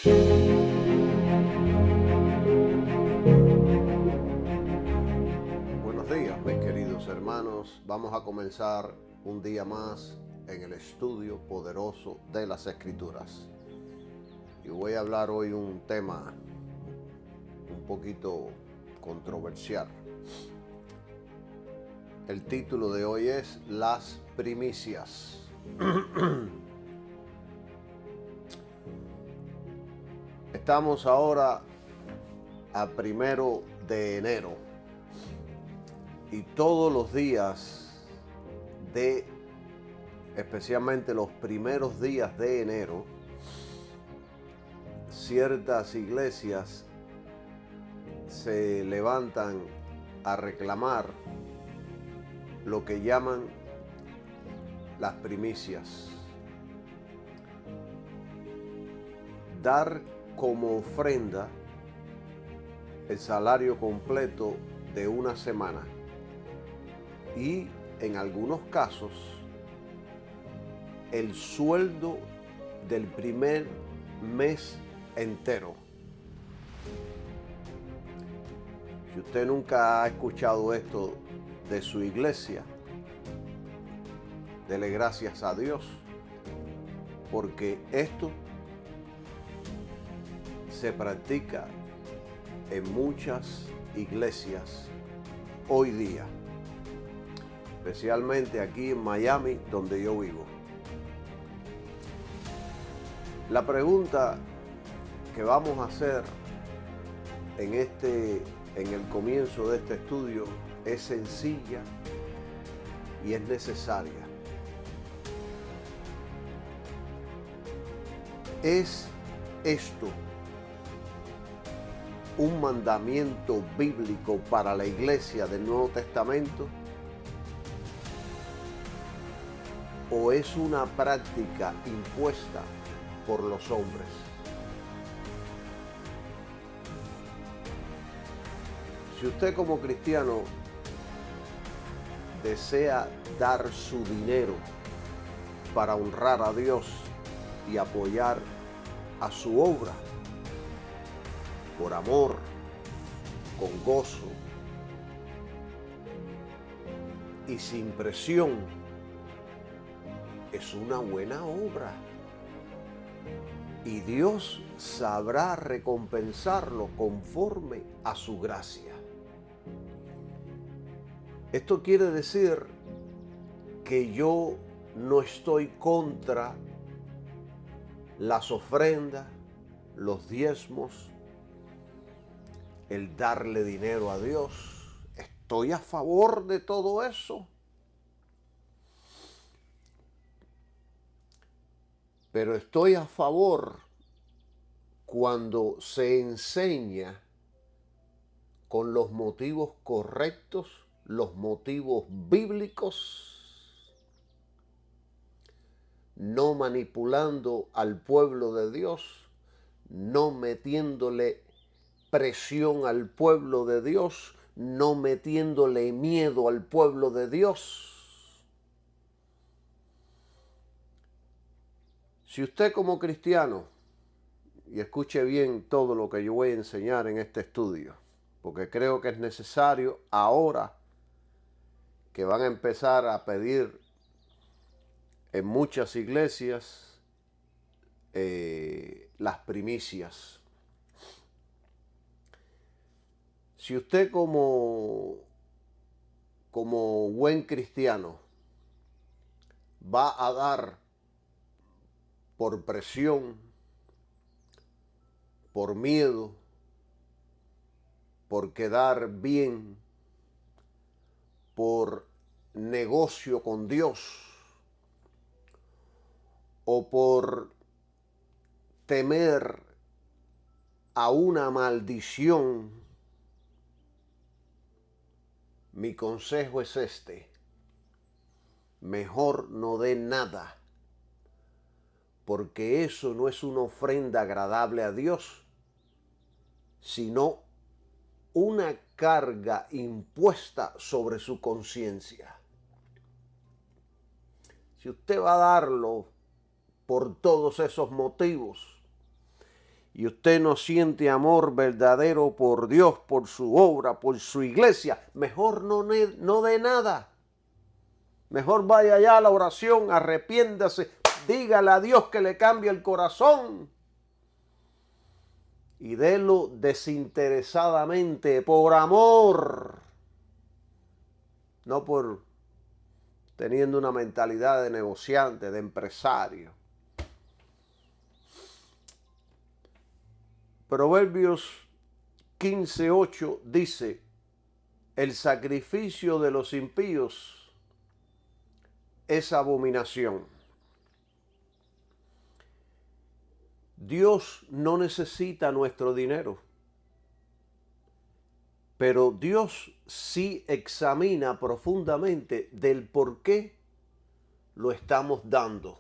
Buenos días, mis queridos hermanos. Vamos a comenzar un día más en el estudio poderoso de las Escrituras. Y voy a hablar hoy un tema un poquito controversial. El título de hoy es Las primicias. Estamos ahora a 1 de enero y todos los días especialmente los primeros días de enero, ciertas iglesias se levantan a reclamar lo que llaman las primicias. Dar como ofrenda el salario completo de una semana y en algunos casos el sueldo del primer mes entero. Si usted nunca ha escuchado esto de su iglesia, dele gracias a Dios, porque esto se practica en muchas iglesias hoy día, especialmente aquí en Miami, donde yo vivo. La pregunta que vamos a hacer en el comienzo de este estudio es sencilla y es necesaria. ¿Es esto un mandamiento bíblico para la iglesia del Nuevo Testamento? ¿O es una práctica impuesta por los hombres? Si usted como cristiano desea dar su dinero para honrar a Dios y apoyar a su obra, por amor, con gozo y sin presión, es una buena obra. Y Dios sabrá recompensarlo conforme a su gracia. Esto quiere decir que yo no estoy contra las ofrendas, los diezmos, el darle dinero a Dios. Estoy a favor de todo eso. Pero estoy a favor cuando se enseña con los motivos correctos, los motivos bíblicos, no manipulando al pueblo de Dios, no metiéndole presión al pueblo de Dios, no metiéndole miedo al pueblo de Dios. Si usted como cristiano, y escuche bien todo lo que yo voy a enseñar en este estudio, porque creo que es necesario ahora que van a empezar a pedir en muchas iglesias las primicias. Si usted como buen cristiano va a dar por presión, por miedo, por quedar bien, por negocio con Dios o por temer a una maldición, mi consejo es este: mejor no dé nada, porque eso no es una ofrenda agradable a Dios, sino una carga impuesta sobre su conciencia. Si usted va a darlo por todos esos motivos y usted no siente amor verdadero por Dios, por su obra, por su iglesia, mejor no dé nada. Mejor vaya allá a la oración, arrepiéndase, dígale a Dios que le cambie el corazón y délo desinteresadamente, por amor, no por teniendo una mentalidad de negociante, de empresario. Proverbios 15:8 dice: el sacrificio de los impíos es abominación. Dios no necesita nuestro dinero, pero Dios sí examina profundamente del por qué lo estamos dando.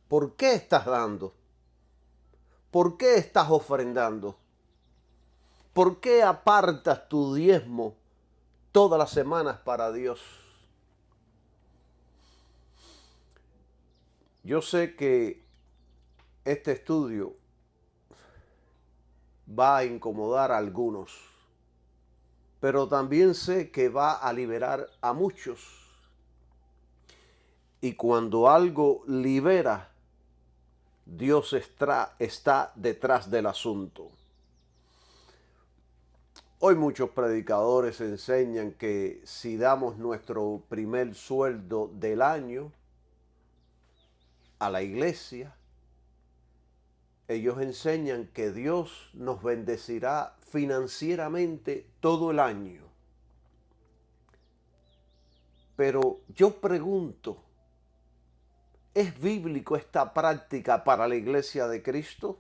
¿Por qué estás dando? ¿Por qué estás ofrendando? ¿Por qué apartas tu diezmo todas las semanas para Dios? Yo sé que este estudio va a incomodar a algunos, pero también sé que va a liberar a muchos. Y cuando algo libera, Dios está detrás del asunto. Hoy muchos predicadores enseñan que si damos nuestro primer sueldo del año a la iglesia, ellos enseñan que Dios nos bendecirá financieramente todo el año. Pero yo pregunto, ¿es bíblico esta práctica para la iglesia de Cristo?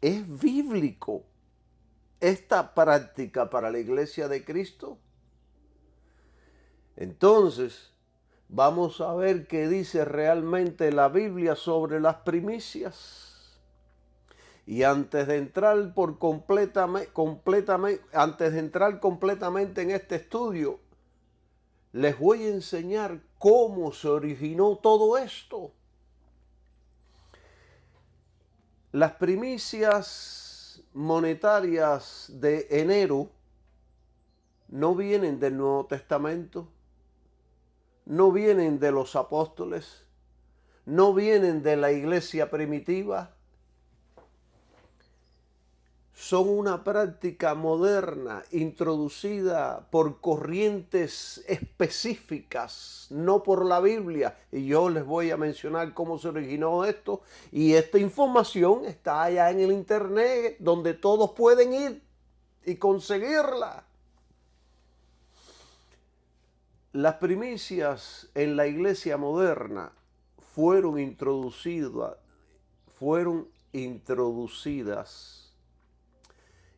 ¿Es bíblico esta práctica para la iglesia de Cristo? Entonces, vamos a ver qué dice realmente la Biblia sobre las primicias. Y antes de entrar completamente en este estudio, les voy a enseñar cómo se originó todo esto. Las primicias monetarias de enero no vienen del Nuevo Testamento, no vienen de los apóstoles, no vienen de la iglesia primitiva. Son una práctica moderna introducida por corrientes específicas, no por la Biblia. Y yo les voy a mencionar cómo se originó esto. Y esta información está allá en el internet, donde todos pueden ir y conseguirla. Las primicias en la iglesia moderna fueron introducidas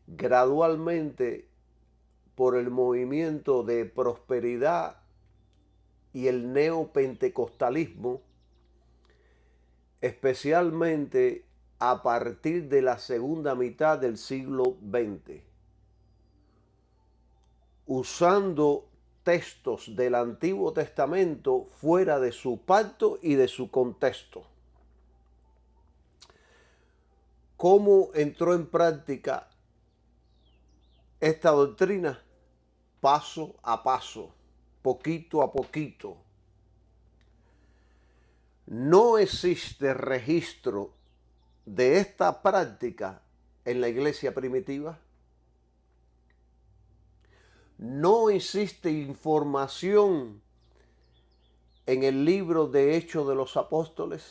gradualmente por el movimiento de prosperidad y el neopentecostalismo, especialmente a partir de la segunda mitad del siglo XX, usando textos del Antiguo Testamento fuera de su pacto y de su contexto. ¿Cómo entró en práctica esta doctrina? Paso a paso, poquito a poquito. No existe registro de esta práctica en la iglesia primitiva. No existe información en el libro de Hechos de los Apóstoles.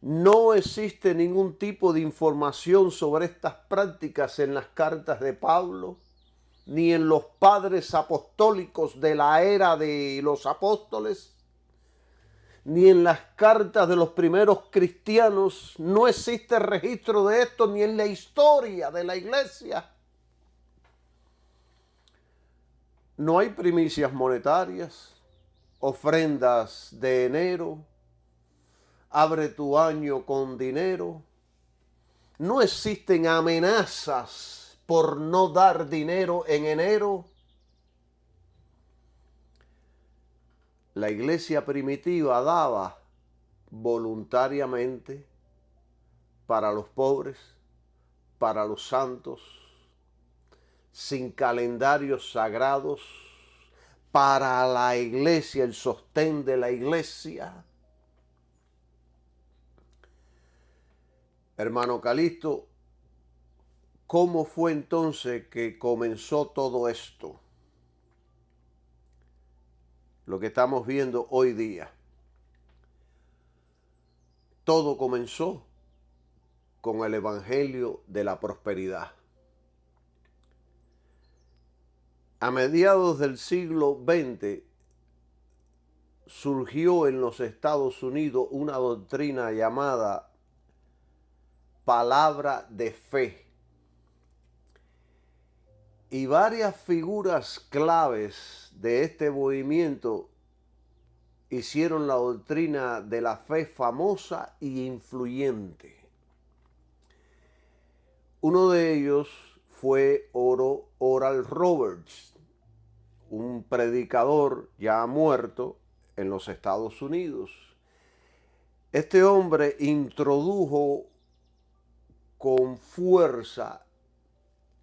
No existe ningún tipo de información sobre estas prácticas en las cartas de Pablo, ni en los padres apostólicos de la era de los apóstoles, ni en las cartas de los primeros cristianos. No existe registro de esto ni en la historia de la iglesia. No hay primicias monetarias, ofrendas de enero, abre tu año con dinero. No existen amenazas por no dar dinero en enero. La iglesia primitiva daba voluntariamente para los pobres, para los santos, sin calendarios sagrados, para la iglesia, el sostén de la iglesia. Hermano Calixto, ¿cómo fue entonces que comenzó todo esto? Lo que estamos viendo hoy día. Todo comenzó con el Evangelio de la Prosperidad. A mediados del siglo XX surgió en los Estados Unidos una doctrina llamada palabra de fe. Y varias figuras claves de este movimiento hicieron la doctrina de la fe famosa y influyente. Uno de ellos fue Oral Roberts, un predicador ya muerto en los Estados Unidos. Este hombre introdujo con fuerza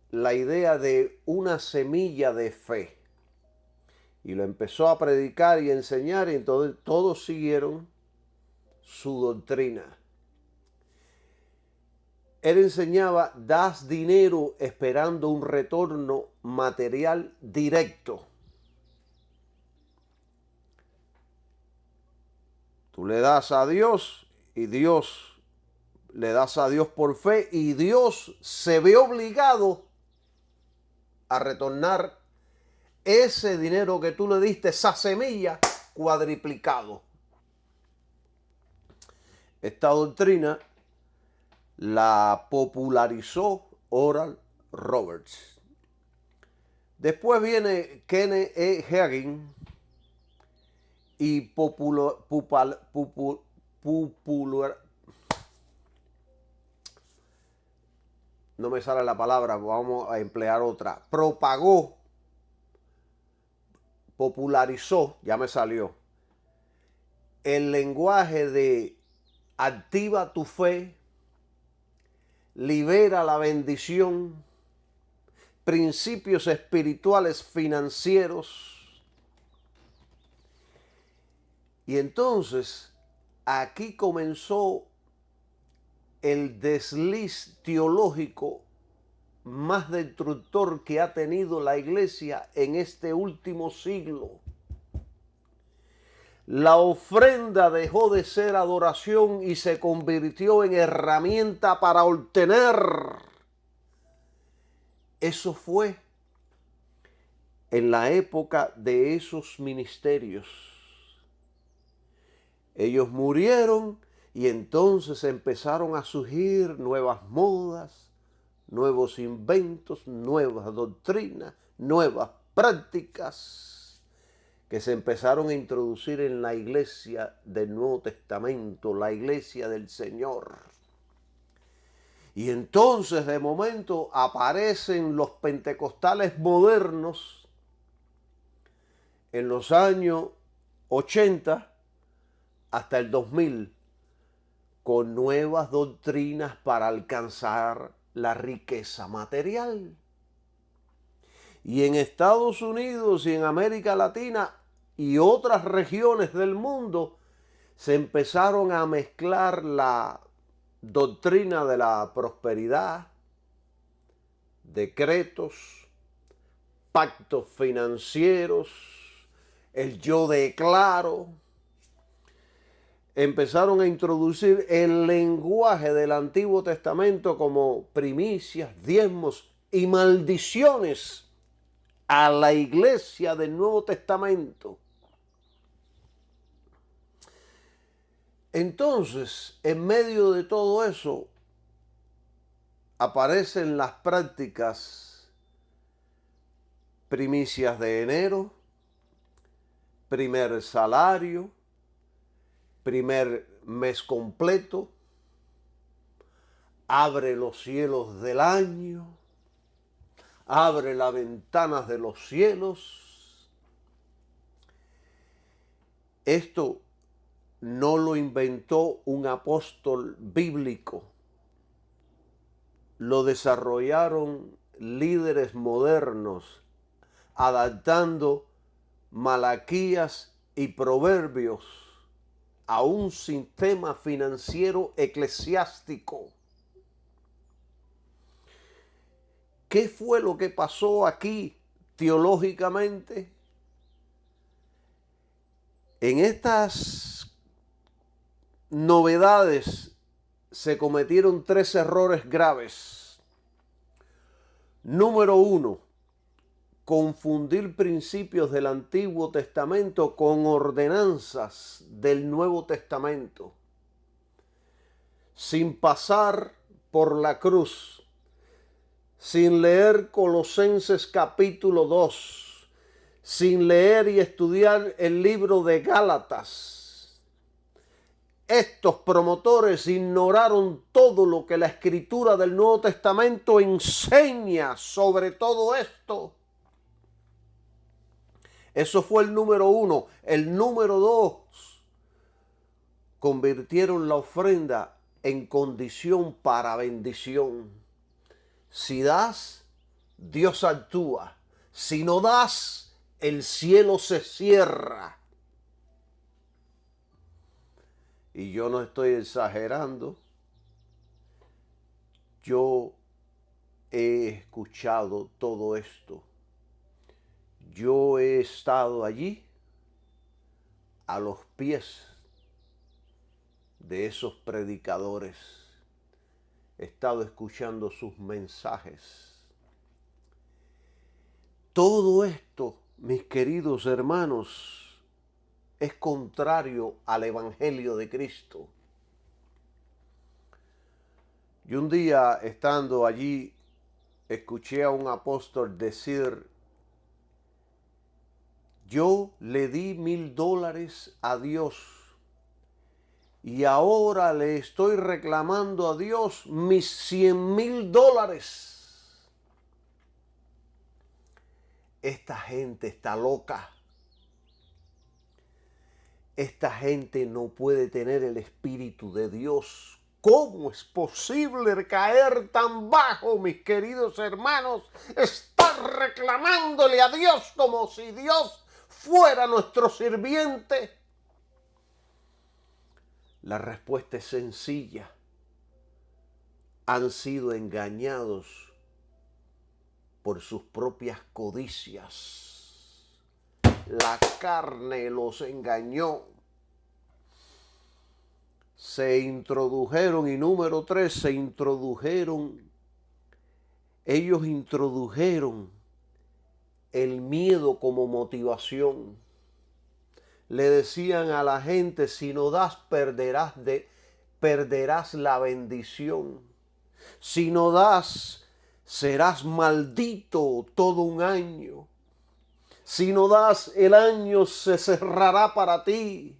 la idea de una semilla de fe y lo empezó a predicar y enseñar, y entonces todos siguieron su doctrina. Él enseñaba: das dinero esperando un retorno material directo. Tú le das a Dios y Dios le das a Dios por fe, y Dios se ve obligado a retornar ese dinero que tú le diste, esa semilla, cuadriplicado. Esta doctrina la popularizó Oral Roberts. Después viene Kenneth E. Hagin y no me sale la palabra, vamos a emplear otra. Popularizó, ya me salió, el lenguaje de activa tu fe, libera la bendición, principios espirituales financieros. Y entonces aquí comenzó el desliz teológico más destructor que ha tenido la iglesia en este último siglo. La ofrenda dejó de ser adoración y se convirtió en herramienta para obtener. Eso fue en la época de esos ministerios. Ellos murieron y entonces empezaron a surgir nuevas modas, nuevos inventos, nuevas doctrinas, nuevas prácticas que se empezaron a introducir en la iglesia del Nuevo Testamento, la iglesia del Señor. Y entonces de momento aparecen los pentecostales modernos en los años 80 hasta el 2000, con nuevas doctrinas para alcanzar la riqueza material. Y en Estados Unidos y en América Latina y otras regiones del mundo se empezaron a mezclar la doctrina de la prosperidad, decretos, pactos financieros, el yo declaro. Empezaron a introducir el lenguaje del Antiguo Testamento como primicias, diezmos y maldiciones a la iglesia del Nuevo Testamento. Entonces, en medio de todo eso, aparecen las prácticas primicias de enero, primer salario, primer mes completo, abre los cielos del año, abre las ventanas de los cielos. Esto no lo inventó un apóstol bíblico. Lo desarrollaron líderes modernos, adaptando Malaquías y Proverbios a un sistema financiero eclesiástico. ¿Qué fue lo que pasó aquí teológicamente? En estas novedades se cometieron 3 errores graves. Número 1, confundir principios del Antiguo Testamento con ordenanzas del Nuevo Testamento, sin pasar por la cruz, sin leer Colosenses capítulo 2, sin leer y estudiar el libro de Gálatas. Estos promotores ignoraron todo lo que la Escritura del Nuevo Testamento enseña sobre todo esto. Eso fue el número 1. El número 2, convirtieron la ofrenda en condición para bendición. Si das, Dios actúa. Si no das, el cielo se cierra. Y yo no estoy exagerando. Yo he escuchado todo esto. Yo he estado allí a los pies de esos predicadores. He estado escuchando sus mensajes. Todo esto, mis queridos hermanos, es contrario al Evangelio de Cristo. Y un día, estando allí, escuché a un apóstol decir: yo le di $1000 a Dios y ahora le estoy reclamando a Dios mis $100,000. Esta gente está loca. Esta gente no puede tener el Espíritu de Dios. ¿Cómo es posible caer tan bajo, mis queridos hermanos? Estar reclamándole a Dios como si Dios fuera nuestro sirviente. La respuesta es sencilla. Han sido engañados por sus propias codicias. La carne los engañó. Se introdujeron, y número 3, ellos introdujeron el miedo como motivación. Le decían a la gente: si no das, perderás la bendición. Si no das, serás maldito todo un año. Si no das, el año se cerrará para ti.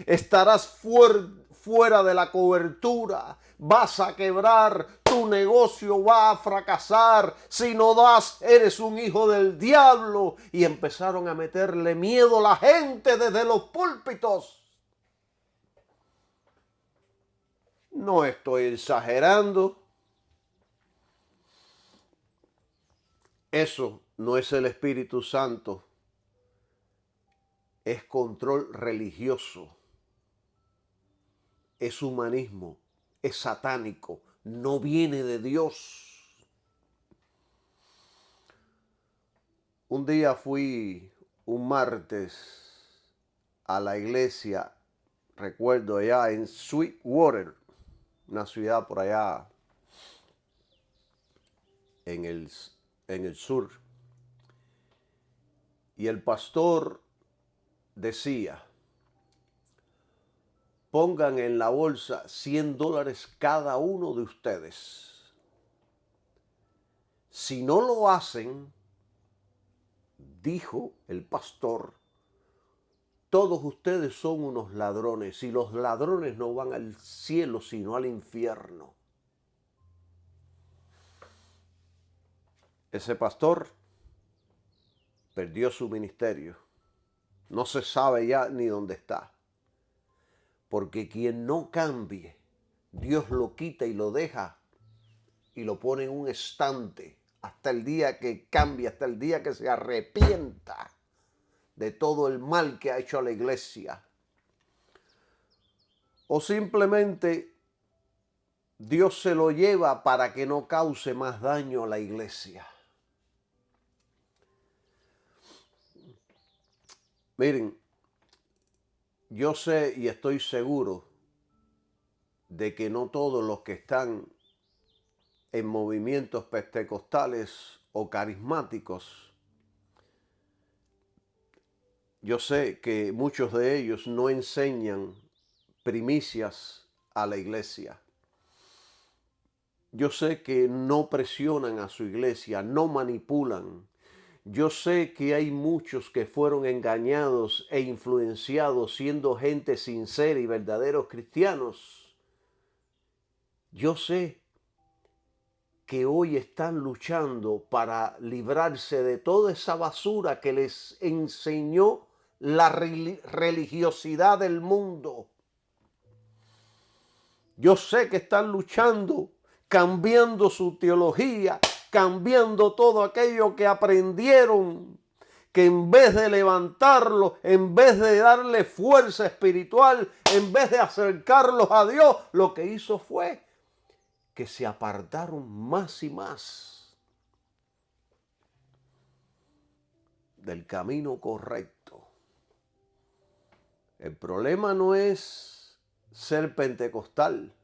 Estarás fuera de la cobertura. Vas a quebrar. Tu negocio va a fracasar. Si no das, eres un hijo del diablo. Y empezaron a meterle miedo a la gente desde los púlpitos. No estoy exagerando. Eso no es el Espíritu Santo. Es control religioso. Es humanismo. Es satánico. No viene de Dios. Un día fui un martes a la iglesia, recuerdo, allá en Sweetwater, una ciudad por allá en el sur. Y el pastor decía: pongan en la bolsa $100 cada uno de ustedes. Si no lo hacen, dijo el pastor, todos ustedes son unos ladrones, y los ladrones no van al cielo sino al infierno. Ese pastor perdió su ministerio. No se sabe ya ni dónde está. Porque quien no cambie, Dios lo quita y lo deja y lo pone en un estante hasta el día que cambie, hasta el día que se arrepienta de todo el mal que ha hecho a la iglesia. O simplemente Dios se lo lleva para que no cause más daño a la iglesia. Miren, yo sé y estoy seguro de que no todos los que están en movimientos pentecostales o carismáticos, yo sé que muchos de ellos no enseñan primicias a la iglesia. Yo sé que no presionan a su iglesia, no manipulan. Yo sé que hay muchos que fueron engañados e influenciados siendo gente sincera y verdaderos cristianos. Yo sé que hoy están luchando para librarse de toda esa basura que les enseñó la religiosidad del mundo. Yo sé que están luchando, cambiando su teología, cambiando todo aquello que aprendieron, que en vez de levantarlos, en vez de darle fuerza espiritual, en vez de acercarlos a Dios, lo que hizo fue que se apartaron más y más del camino correcto. El problema no es ser pentecostal.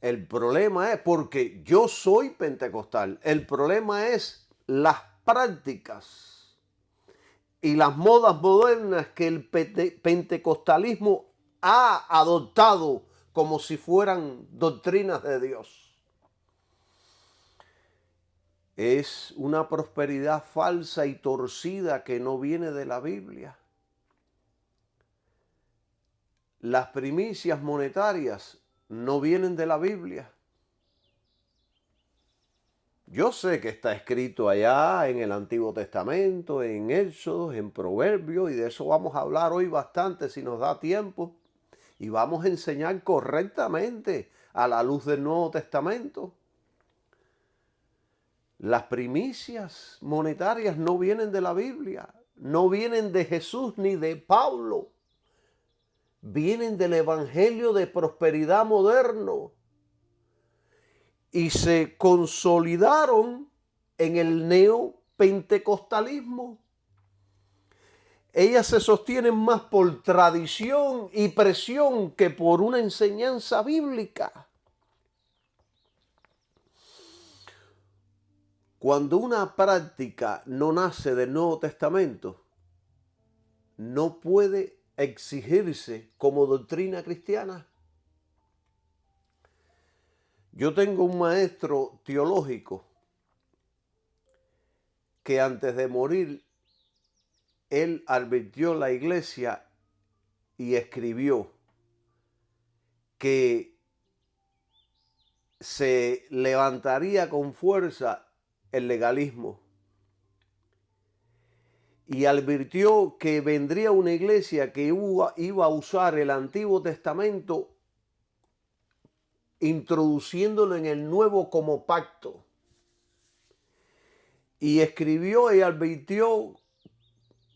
El problema es, porque yo soy pentecostal, el problema es las prácticas y las modas modernas que el pentecostalismo ha adoptado como si fueran doctrinas de Dios. Es una prosperidad falsa y torcida que no viene de la Biblia. Las primicias monetarias no vienen de la Biblia. Yo sé que está escrito allá en el Antiguo Testamento, en Éxodo, en Proverbios, y de eso vamos a hablar hoy bastante si nos da tiempo. Y vamos a enseñar correctamente a la luz del Nuevo Testamento. Las primicias monetarias no vienen de la Biblia, no vienen de Jesús ni de Pablo. Vienen del evangelio de prosperidad moderno y se consolidaron en el neopentecostalismo. Ellas se sostienen más por tradición y presión que por una enseñanza bíblica. Cuando una práctica no nace del Nuevo Testamento, no puede exigirse como doctrina cristiana. Yo tengo un maestro teológico que antes de morir, él advirtió a la iglesia y escribió que se levantaría con fuerza el legalismo. Y advirtió que vendría una iglesia que iba a usar el Antiguo Testamento introduciéndolo en el Nuevo como pacto. Y escribió y advirtió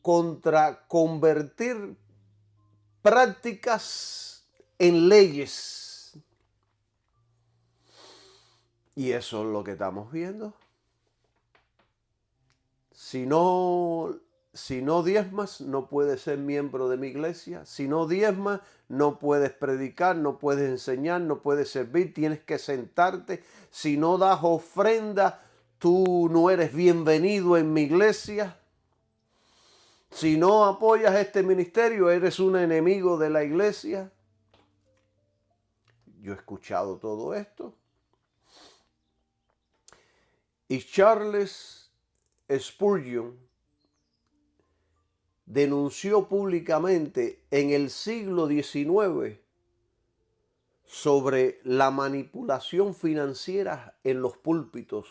contra convertir prácticas en leyes. Y eso es lo que estamos viendo. Si no diezmas, no puedes ser miembro de mi iglesia. Si no diezmas, no puedes predicar, no puedes enseñar, no puedes servir, tienes que sentarte. Si no das ofrenda, tú no eres bienvenido en mi iglesia. Si no apoyas este ministerio, eres un enemigo de la iglesia. Yo he escuchado todo esto. Y Charles Spurgeon denunció públicamente en el siglo XIX sobre la manipulación financiera en los púlpitos,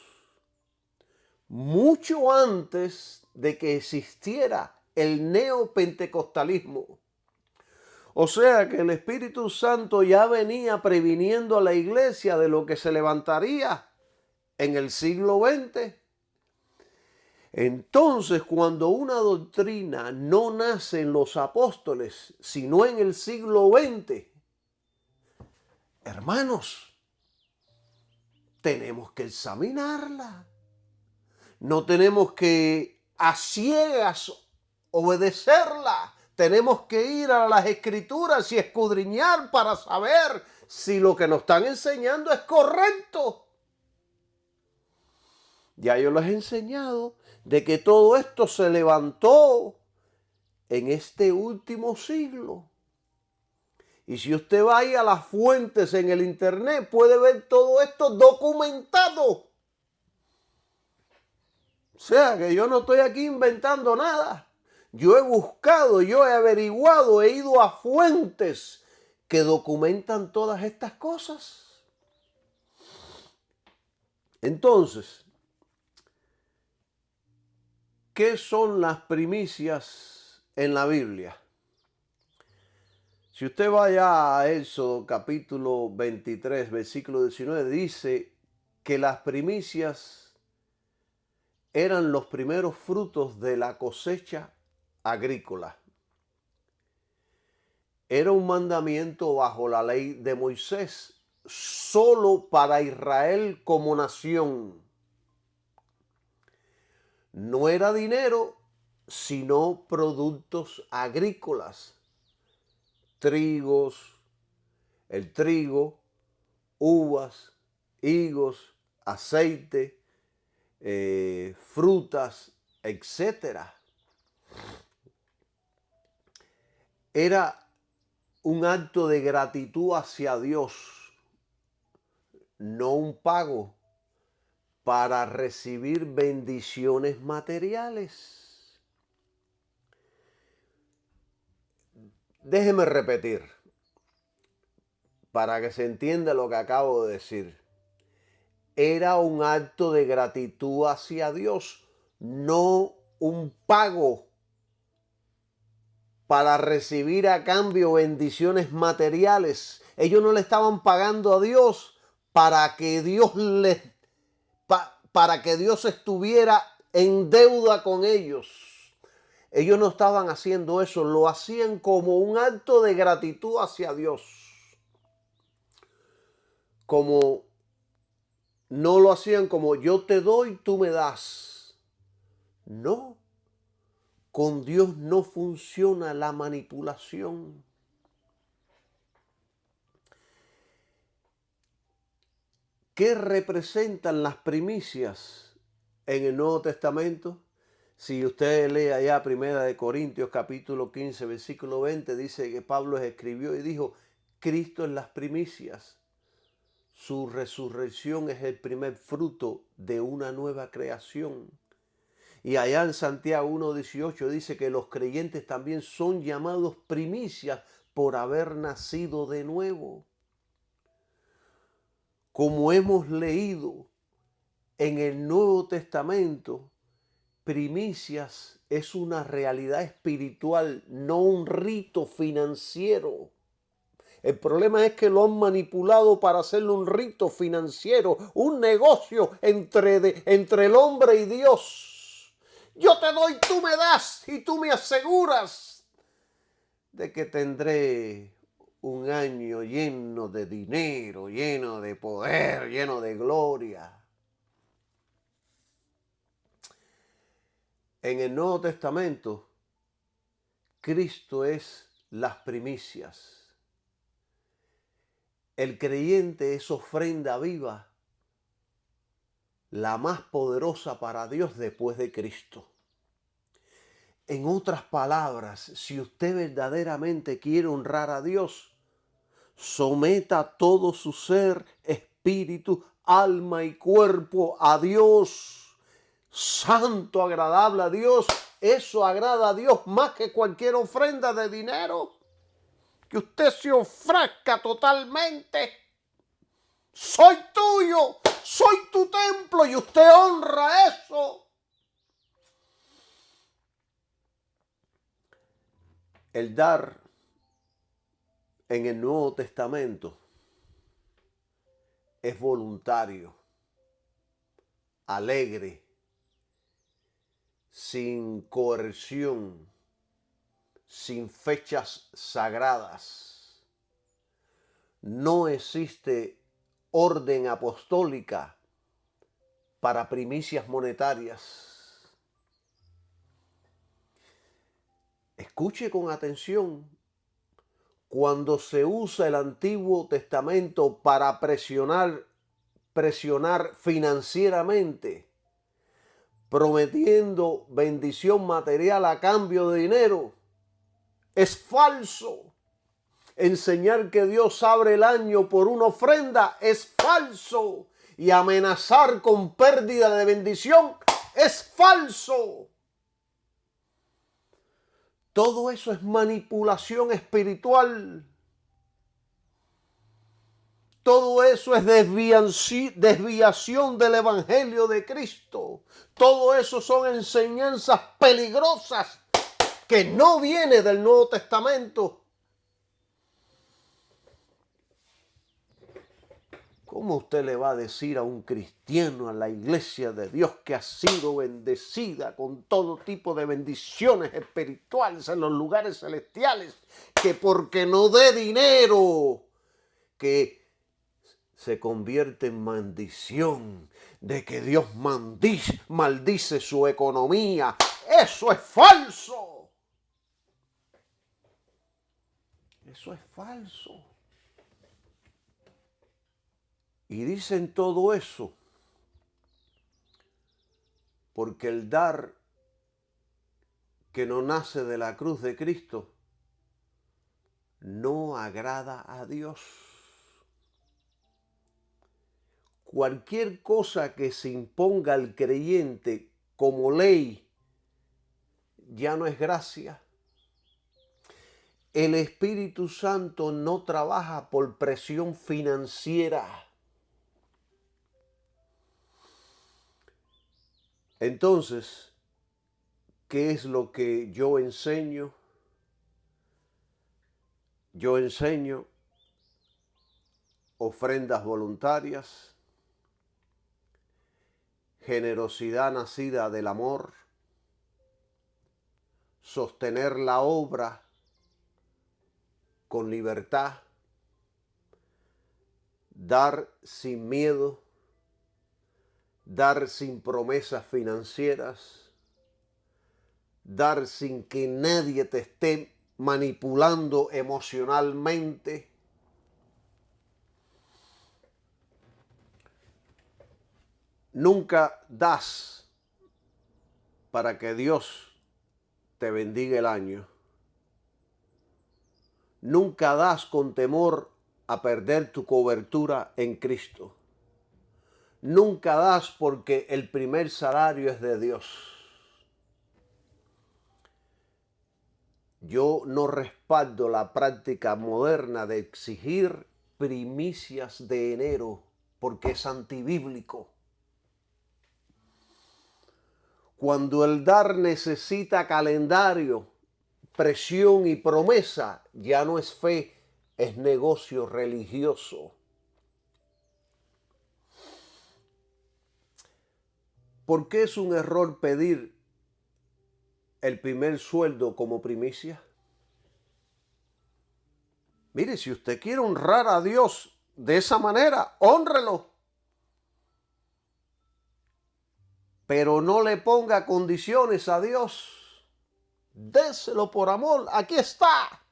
mucho antes de que existiera el neopentecostalismo. O sea que el Espíritu Santo ya venía previniendo a la iglesia de lo que se levantaría en el siglo XX. Entonces, cuando una doctrina no nace en los apóstoles, sino en el siglo XX, hermanos, tenemos que examinarla. No tenemos que a ciegas obedecerla. Tenemos que ir a las Escrituras y escudriñar para saber si lo que nos están enseñando es correcto. Ya yo les he enseñado de que todo esto se levantó en este último siglo. Y si usted va ahí a las fuentes en el internet, puede ver todo esto documentado. O sea que yo no estoy aquí inventando nada. Yo he buscado, yo he averiguado, he ido a fuentes que documentan todas estas cosas. Entonces, ¿qué son las primicias en la Biblia? Si usted vaya a Éxodo capítulo 23, versículo 19, dice que las primicias eran los primeros frutos de la cosecha agrícola. Era un mandamiento bajo la ley de Moisés, solo para Israel como nación. No era dinero, sino productos agrícolas. El trigo, uvas, higos, aceite, frutas, etcétera. Era un acto de gratitud hacia Dios, no un pago para recibir bendiciones materiales. Déjeme repetir para que se entienda lo que acabo de decir. Era un acto de gratitud hacia Dios, no un pago para recibir a cambio bendiciones materiales. Ellos no le estaban pagando a Dios para que Dios para que Dios estuviera en deuda con ellos. Ellos no estaban haciendo eso, lo hacían como un acto de gratitud hacia Dios. Como no lo hacían como yo te doy, tú me das. No, con Dios no funciona la manipulación. ¿Qué representan las primicias en el Nuevo Testamento? Si usted lee allá 1 Corintios capítulo 15, versículo 20, dice que Pablo escribió y dijo, Cristo es las primicias. Su resurrección es el primer fruto de una nueva creación. Y allá en Santiago 1:18 dice que los creyentes también son llamados primicias por haber nacido de nuevo. Como hemos leído en el Nuevo Testamento, primicias es una realidad espiritual, no un rito financiero. El problema es que lo han manipulado para hacerlo un rito financiero, un negocio entre el hombre y Dios. Yo te doy, tú me das y tú me aseguras de que tendré un año lleno de dinero, lleno de poder, lleno de gloria. En el Nuevo Testamento, Cristo es las primicias. El creyente es ofrenda viva, la más poderosa para Dios después de Cristo. En otras palabras, si usted verdaderamente quiere honrar a Dios, someta todo su ser, espíritu, alma y cuerpo a Dios. Santo, agradable a Dios. Eso agrada a Dios más que cualquier ofrenda de dinero. Que usted se ofrezca totalmente. Soy tuyo, soy tu templo y usted honra eso. El dar en el Nuevo Testamento es voluntario, alegre, sin coerción, sin fechas sagradas. No existe orden apostólica para primicias monetarias. Escuche con atención. Cuando se usa el Antiguo Testamento para presionar financieramente, prometiendo bendición material a cambio de dinero, es falso. Enseñar que Dios abre el año por una ofrenda es falso. Y amenazar con pérdida de bendición es falso. Todo eso es manipulación espiritual. Todo eso es desviación del Evangelio de Cristo. Todo eso son enseñanzas peligrosas que no vienen del Nuevo Testamento. ¿Cómo usted le va a decir a un cristiano, a la iglesia de Dios que ha sido bendecida con todo tipo de bendiciones espirituales en los lugares celestiales, que porque no dé dinero, que se convierte en maldición, de que Dios maldice su economía? Eso es falso. Eso es falso. Y dicen todo eso porque el dar que no nace de la cruz de Cristo no agrada a Dios. Cualquier cosa que se imponga al creyente como ley ya no es gracia. El Espíritu Santo no trabaja por presión financiera. Entonces, ¿qué es lo que yo enseño? Yo enseño ofrendas voluntarias, generosidad nacida del amor, sostener la obra con libertad, dar sin miedo, dar sin promesas financieras, dar sin que nadie te esté manipulando emocionalmente. Nunca das para que Dios te bendiga el año. Nunca das con temor a perder tu cobertura en Cristo. Nunca das porque el primer salario es de Dios. Yo no respaldo la práctica moderna de exigir primicias de enero porque es antibíblico. Cuando el dar necesita calendario, presión y promesa, ya no es fe, es negocio religioso. ¿Por qué es un error pedir el primer sueldo como primicia? Mire, si usted quiere honrar a Dios de esa manera, hónrelo. Pero no le ponga condiciones a Dios. Déselo por amor. Aquí está.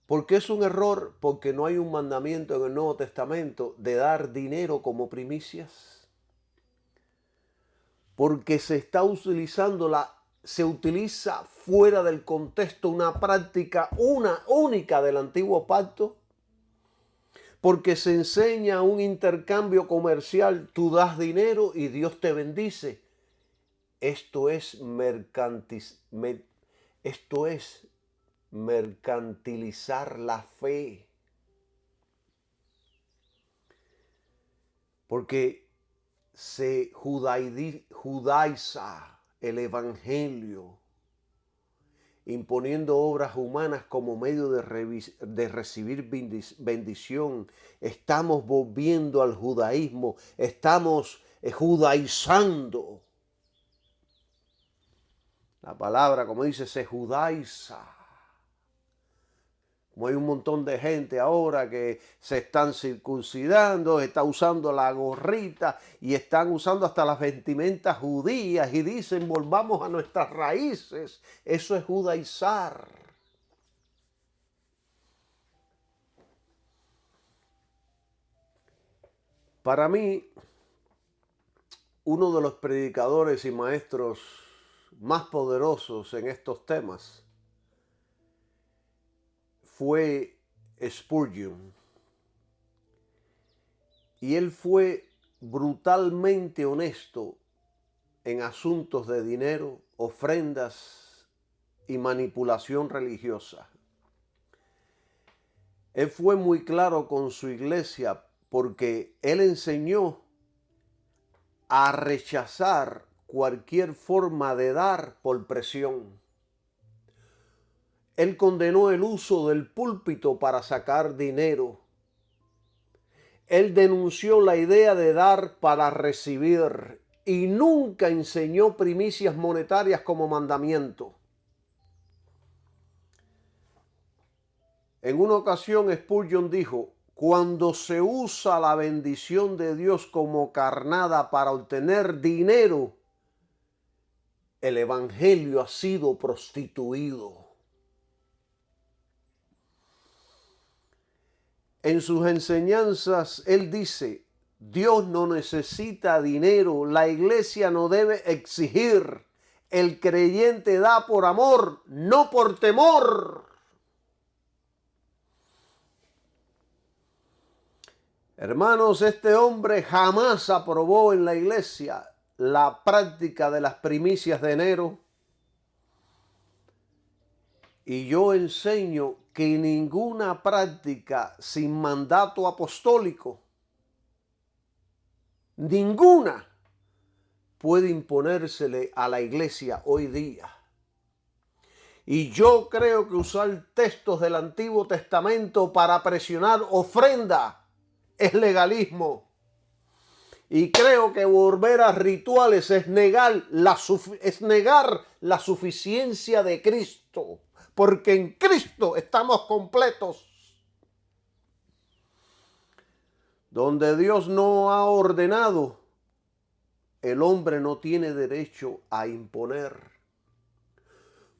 ¿Por qué es un error? Porque no hay un mandamiento en el Nuevo Testamento de dar dinero como primicias. Porque se utiliza fuera del contexto una práctica única del Antiguo Pacto. Porque se enseña un intercambio comercial, tú das dinero y Dios te bendice. Esto es mercantilizar la fe. Porque se judaiza el evangelio imponiendo obras humanas como medio de recibir bendición. Estamos volviendo al judaísmo, estamos judaizando. La palabra, como dice, se judaiza. Como hay un montón de gente ahora que se están circuncidando, está usando la gorrita y están usando hasta las vestimentas judías y dicen volvamos a nuestras raíces. Eso es judaizar. Para mí, uno de los predicadores y maestros más poderosos en estos temas fue Spurgeon. Y él fue brutalmente honesto en asuntos de dinero, ofrendas y manipulación religiosa. Él fue muy claro con su iglesia porque él enseñó a rechazar cualquier forma de dar por presión. Él condenó el uso del púlpito para sacar dinero. Él denunció la idea de dar para recibir y nunca enseñó primicias monetarias como mandamiento. En una ocasión Spurgeon dijo, cuando se usa la bendición de Dios como carnada para obtener dinero, el evangelio ha sido prostituido. En sus enseñanzas, él dice, Dios no necesita dinero, la iglesia no debe exigir, el creyente da por amor, no por temor. Hermanos, este hombre jamás aprobó en la iglesia la práctica de las primicias de enero. Y yo enseño que ninguna práctica sin mandato apostólico, ninguna, puede imponérsele a la iglesia hoy día. Y yo creo que usar textos del Antiguo Testamento para presionar ofrenda es legalismo. Y creo que volver a rituales es negar la suficiencia de Cristo. Porque en Cristo estamos completos. Donde Dios no ha ordenado, el hombre no tiene derecho a imponer.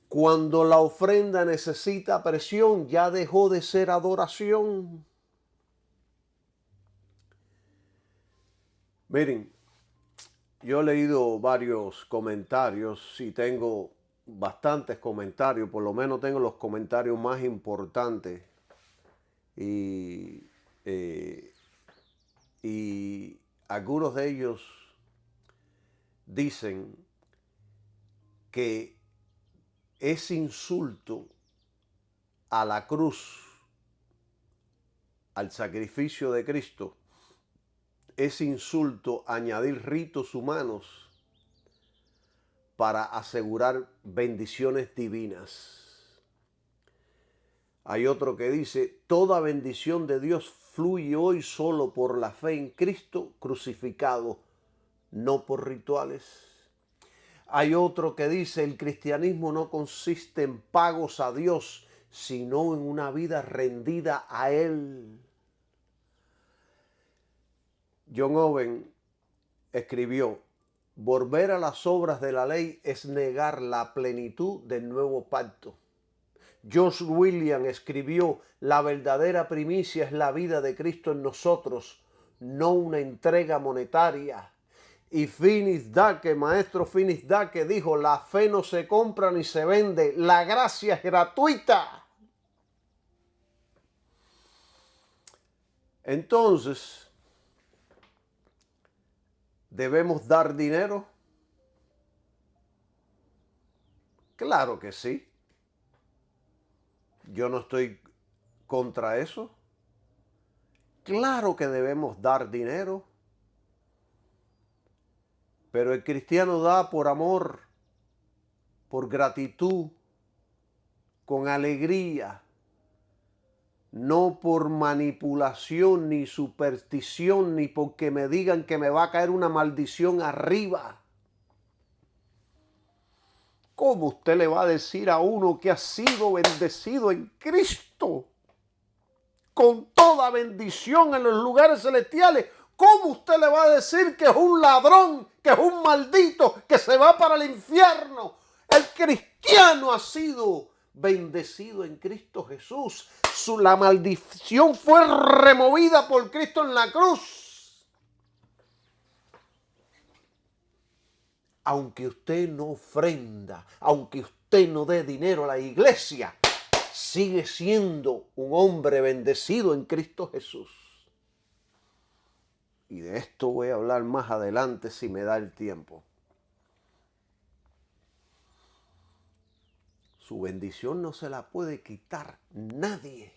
Cuando la ofrenda necesita presión, ya dejó de ser adoración. Miren, yo he leído varios comentarios y tengo bastantes comentarios, por lo menos tengo los comentarios más importantes y algunos de ellos dicen que ese insulto a la cruz, al sacrificio de Cristo, ese insulto añadir ritos humanos para asegurar bendiciones divinas. Hay otro que dice, toda bendición de Dios fluye hoy solo por la fe en Cristo crucificado, no por rituales. Hay otro que dice, el cristianismo no consiste en pagos a Dios, sino en una vida rendida a Él. John Owen escribió, volver a las obras de la ley es negar la plenitud del nuevo pacto. George William escribió, la verdadera primicia es la vida de Cristo en nosotros, no una entrega monetaria. Y Finis Dake, maestro Finis Dake, dijo, la fe no se compra ni se vende, la gracia es gratuita. Entonces, ¿debemos dar dinero? Claro que sí. Yo no estoy contra eso. Claro que debemos dar dinero. Pero el cristiano da por amor, por gratitud, con alegría, no por manipulación ni superstición, ni porque me digan que me va a caer una maldición arriba. ¿Cómo usted le va a decir a uno que ha sido bendecido en Cristo con toda bendición en los lugares celestiales? ¿Cómo usted le va a decir que es un ladrón, que es un maldito, que se va para el infierno? El cristiano ha sido bendecido en Cristo Jesús. La maldición fue removida por Cristo en la cruz. Aunque usted no ofrenda, aunque usted no dé dinero a la iglesia, sigue siendo un hombre bendecido en Cristo Jesús. Y de esto voy a hablar más adelante si me da el tiempo. Su bendición no se la puede quitar nadie.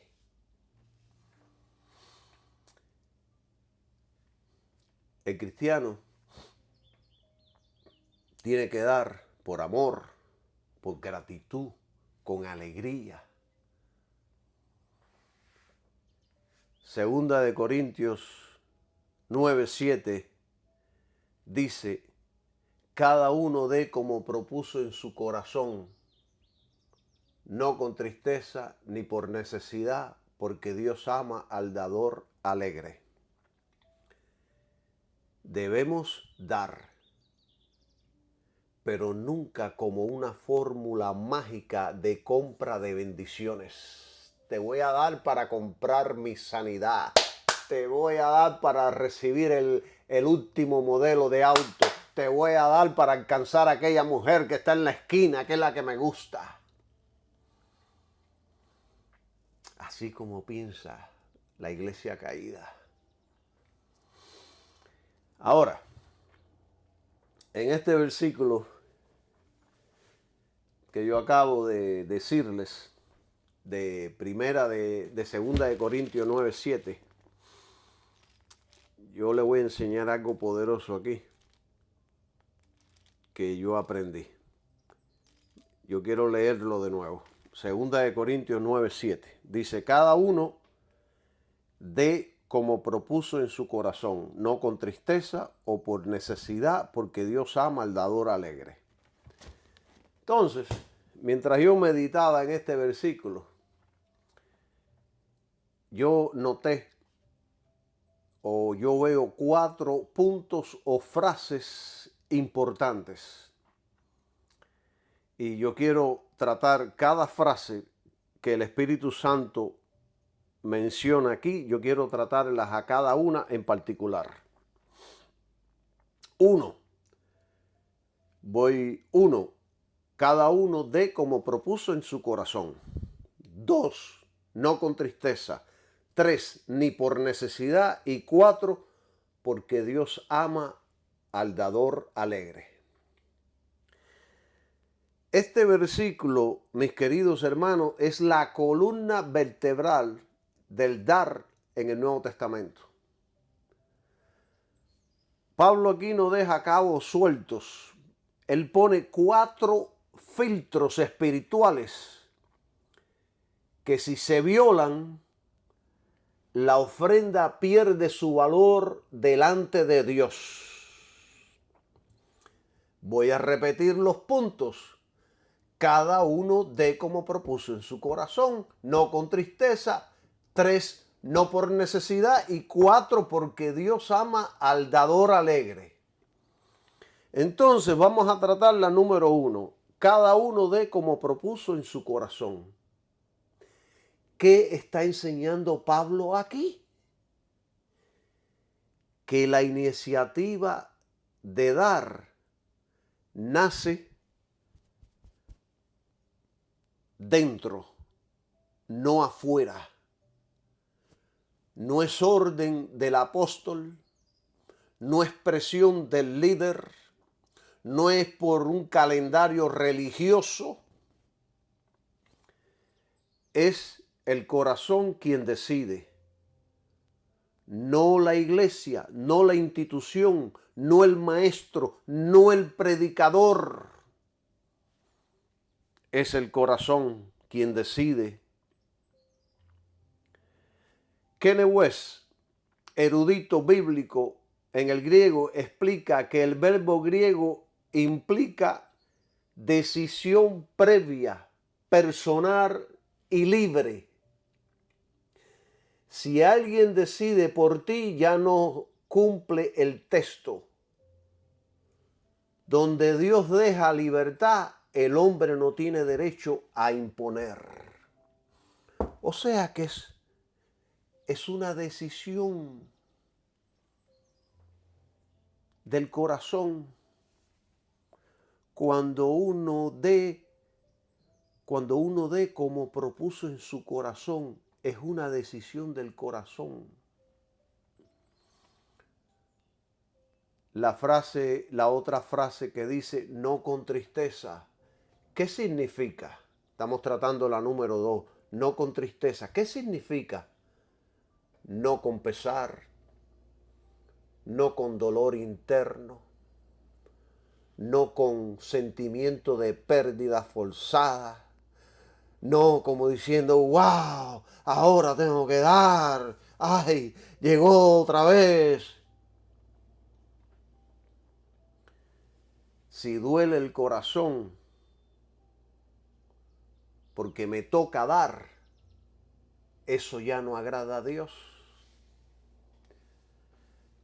El cristiano tiene que dar por amor, por gratitud, con alegría. Segunda de Corintios 9:7 dice, cada uno dé como propuso en su corazón, no con tristeza ni por necesidad, porque Dios ama al dador alegre. Debemos dar, pero nunca como una fórmula mágica de compra de bendiciones. Te voy a dar para comprar mi sanidad. Te voy a dar para recibir el último modelo de auto. Te voy a dar para alcanzar a aquella mujer que está en la esquina, que es la que me gusta. Así como piensa la iglesia caída. Ahora, en este versículo que yo acabo de decirles, de segunda de Corintios 9:7, yo le voy a enseñar algo poderoso aquí que yo aprendí. Yo quiero leerlo de nuevo. Segunda de Corintios 9:7 dice, cada uno dé como propuso en su corazón, no con tristeza o por necesidad, porque Dios ama al dador alegre. Entonces, mientras yo meditaba en este versículo, yo noté o yo veo 4 puntos o frases importantes. Y yo quiero tratar cada frase que el Espíritu Santo menciona aquí, yo quiero tratarlas a cada una en particular. 1. Cada uno dé como propuso en su corazón. 2. No con tristeza. 3. Ni por necesidad. Y 4. Porque Dios ama al dador alegre. Este versículo, mis queridos hermanos, es la columna vertebral del dar en el Nuevo Testamento. Pablo aquí no deja cabos sueltos. Él pone 4 filtros espirituales que si se violan, la ofrenda pierde su valor delante de Dios. Voy a repetir los puntos. Cada uno dé como propuso en su corazón, no con tristeza. 3, no por necesidad. Y 4, porque Dios ama al dador alegre. Entonces vamos a tratar la número 1. Cada uno dé como propuso en su corazón. ¿Qué está enseñando Pablo aquí? Que la iniciativa de dar nace dentro, no afuera. No es orden del apóstol, no es presión del líder, no es por un calendario religioso. Es el corazón quien decide. No la iglesia, no la institución, no el maestro, no el predicador. Es el corazón quien decide. Kenneth West, erudito bíblico en el griego, explica que el verbo griego implica decisión previa, personal y libre. Si alguien decide por ti, ya no cumple el texto. Donde Dios deja libertad, el hombre no tiene derecho a imponer. O sea que es una decisión del corazón cuando uno dé como propuso en su corazón. Es una decisión del corazón. La otra frase que dice no con tristeza. ¿Qué significa? Estamos tratando la número 2. No con tristeza. ¿Qué significa? No con pesar, no con dolor interno, no con sentimiento de pérdida forzada, no como diciendo, wow, ahora tengo que dar, ay, llegó otra vez. Si duele el corazón porque me toca dar, eso ya no agrada a Dios.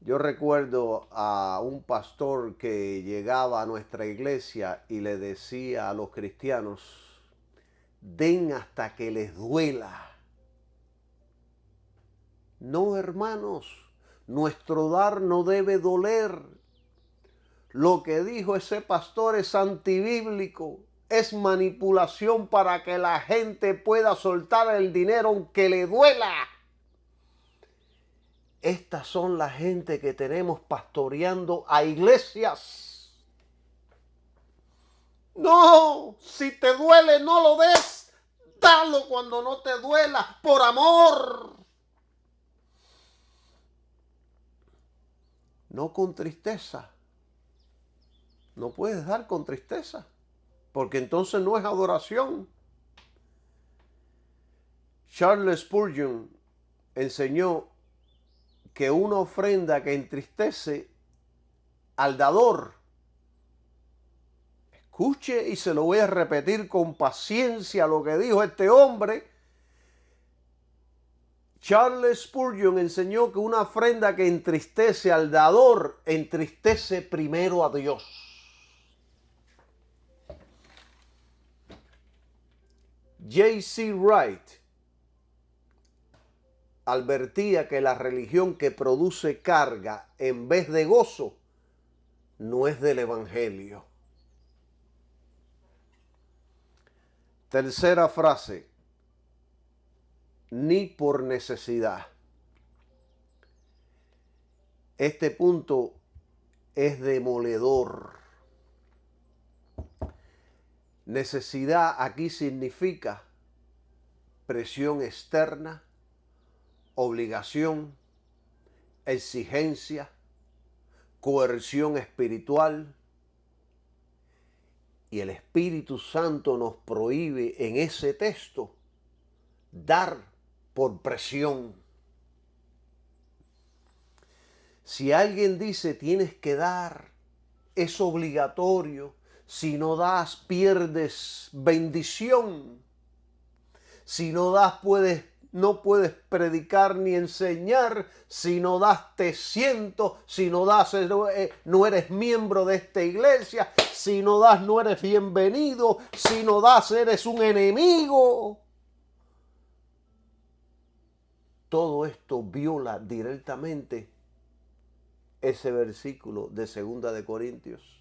Yo recuerdo a un pastor que llegaba a nuestra iglesia y le decía a los cristianos, den hasta que les duela. No, hermanos, nuestro dar no debe doler. Lo que dijo ese pastor es antibíblico, es manipulación para que la gente pueda soltar el dinero aunque le duela. Estas son la gente que tenemos pastoreando a iglesias. No, si te duele no lo des, dalo cuando no te duela, por amor. No con tristeza. No puedes dar con tristeza, porque entonces no es adoración. Charles Spurgeon enseñó que una ofrenda que entristece al dador, escuche y se lo voy a repetir con paciencia lo que dijo este hombre. Charles Spurgeon enseñó que una ofrenda que entristece al dador, entristece primero a Dios. J.C. Wright advertía que la religión que produce carga en vez de gozo no es del Evangelio. Tercera frase, ni por necesidad. Este punto es demoledor. Necesidad aquí significa presión externa, obligación, exigencia, coerción espiritual. Y el Espíritu Santo nos prohíbe en ese texto dar por presión. Si alguien dice tienes que dar, es obligatorio. Si no das, pierdes bendición. Si no das, no puedes predicar ni enseñar. Si no das, te siento. Si no das, no eres miembro de esta iglesia. Si no das, no eres bienvenido. Si no das, eres un enemigo. Todo esto viola directamente ese versículo de 2 de Corintios.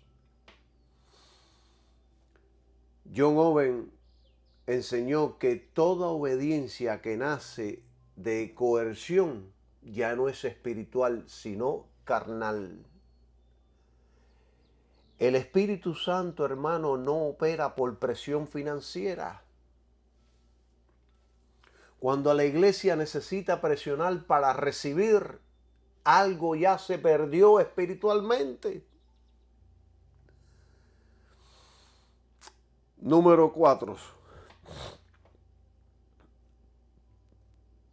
John Owen enseñó que toda obediencia que nace de coerción ya no es espiritual, sino carnal. El Espíritu Santo, hermano, no opera por presión financiera. Cuando la iglesia necesita presionar para recibir, algo ya se perdió espiritualmente. Número 4.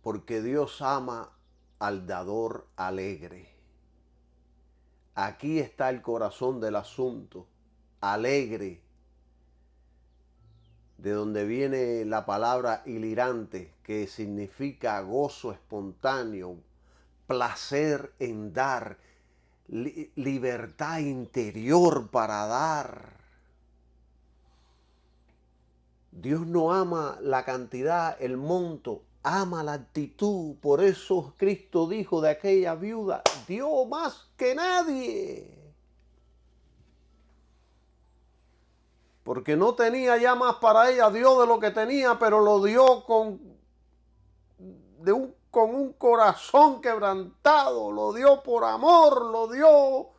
Porque Dios ama al dador alegre. Aquí está el corazón del asunto, alegre, de donde viene la palabra hilirante, que significa gozo espontáneo, placer en dar, libertad interior para dar. Dios no ama la cantidad, el monto, ama la actitud. Por eso Cristo dijo de aquella viuda, dio más que nadie. Porque no tenía ya más para ella, dio de lo que tenía, pero lo dio con un corazón quebrantado, lo dio por amor, lo dio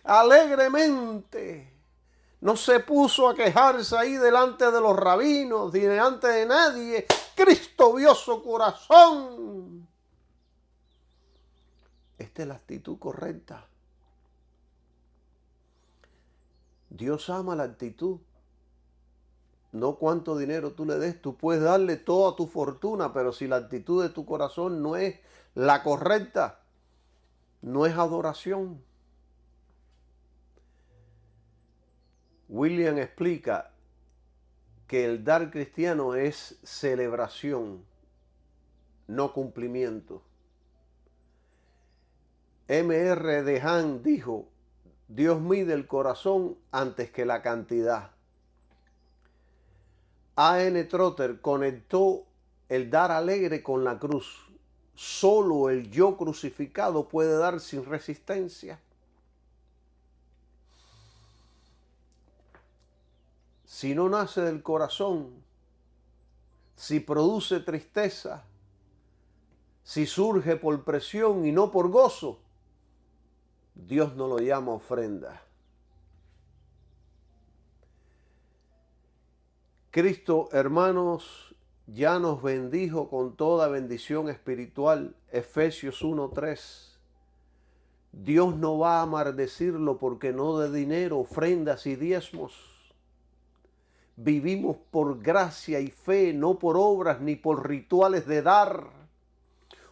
alegremente. No se puso a quejarse ahí delante de los rabinos, ni delante de nadie. Cristo vio su corazón. Esta es la actitud correcta. Dios ama la actitud. No cuánto dinero tú le des, tú puedes darle toda tu fortuna, pero si la actitud de tu corazón no es la correcta, no es adoración. William explica que el dar cristiano es celebración, no cumplimiento. M.R. Dehan dijo, Dios mide el corazón antes que la cantidad. A.N. Trotter conectó el dar alegre con la cruz. Solo el yo crucificado puede dar sin resistencia. Si no nace del corazón, si produce tristeza, si surge por presión y no por gozo, Dios no lo llama ofrenda. Cristo, hermanos, ya nos bendijo con toda bendición espiritual. Efesios 1:3. Dios no va a maldecirlo porque no dé dinero, ofrendas y diezmos. Vivimos por gracia y fe, no por obras ni por rituales de dar.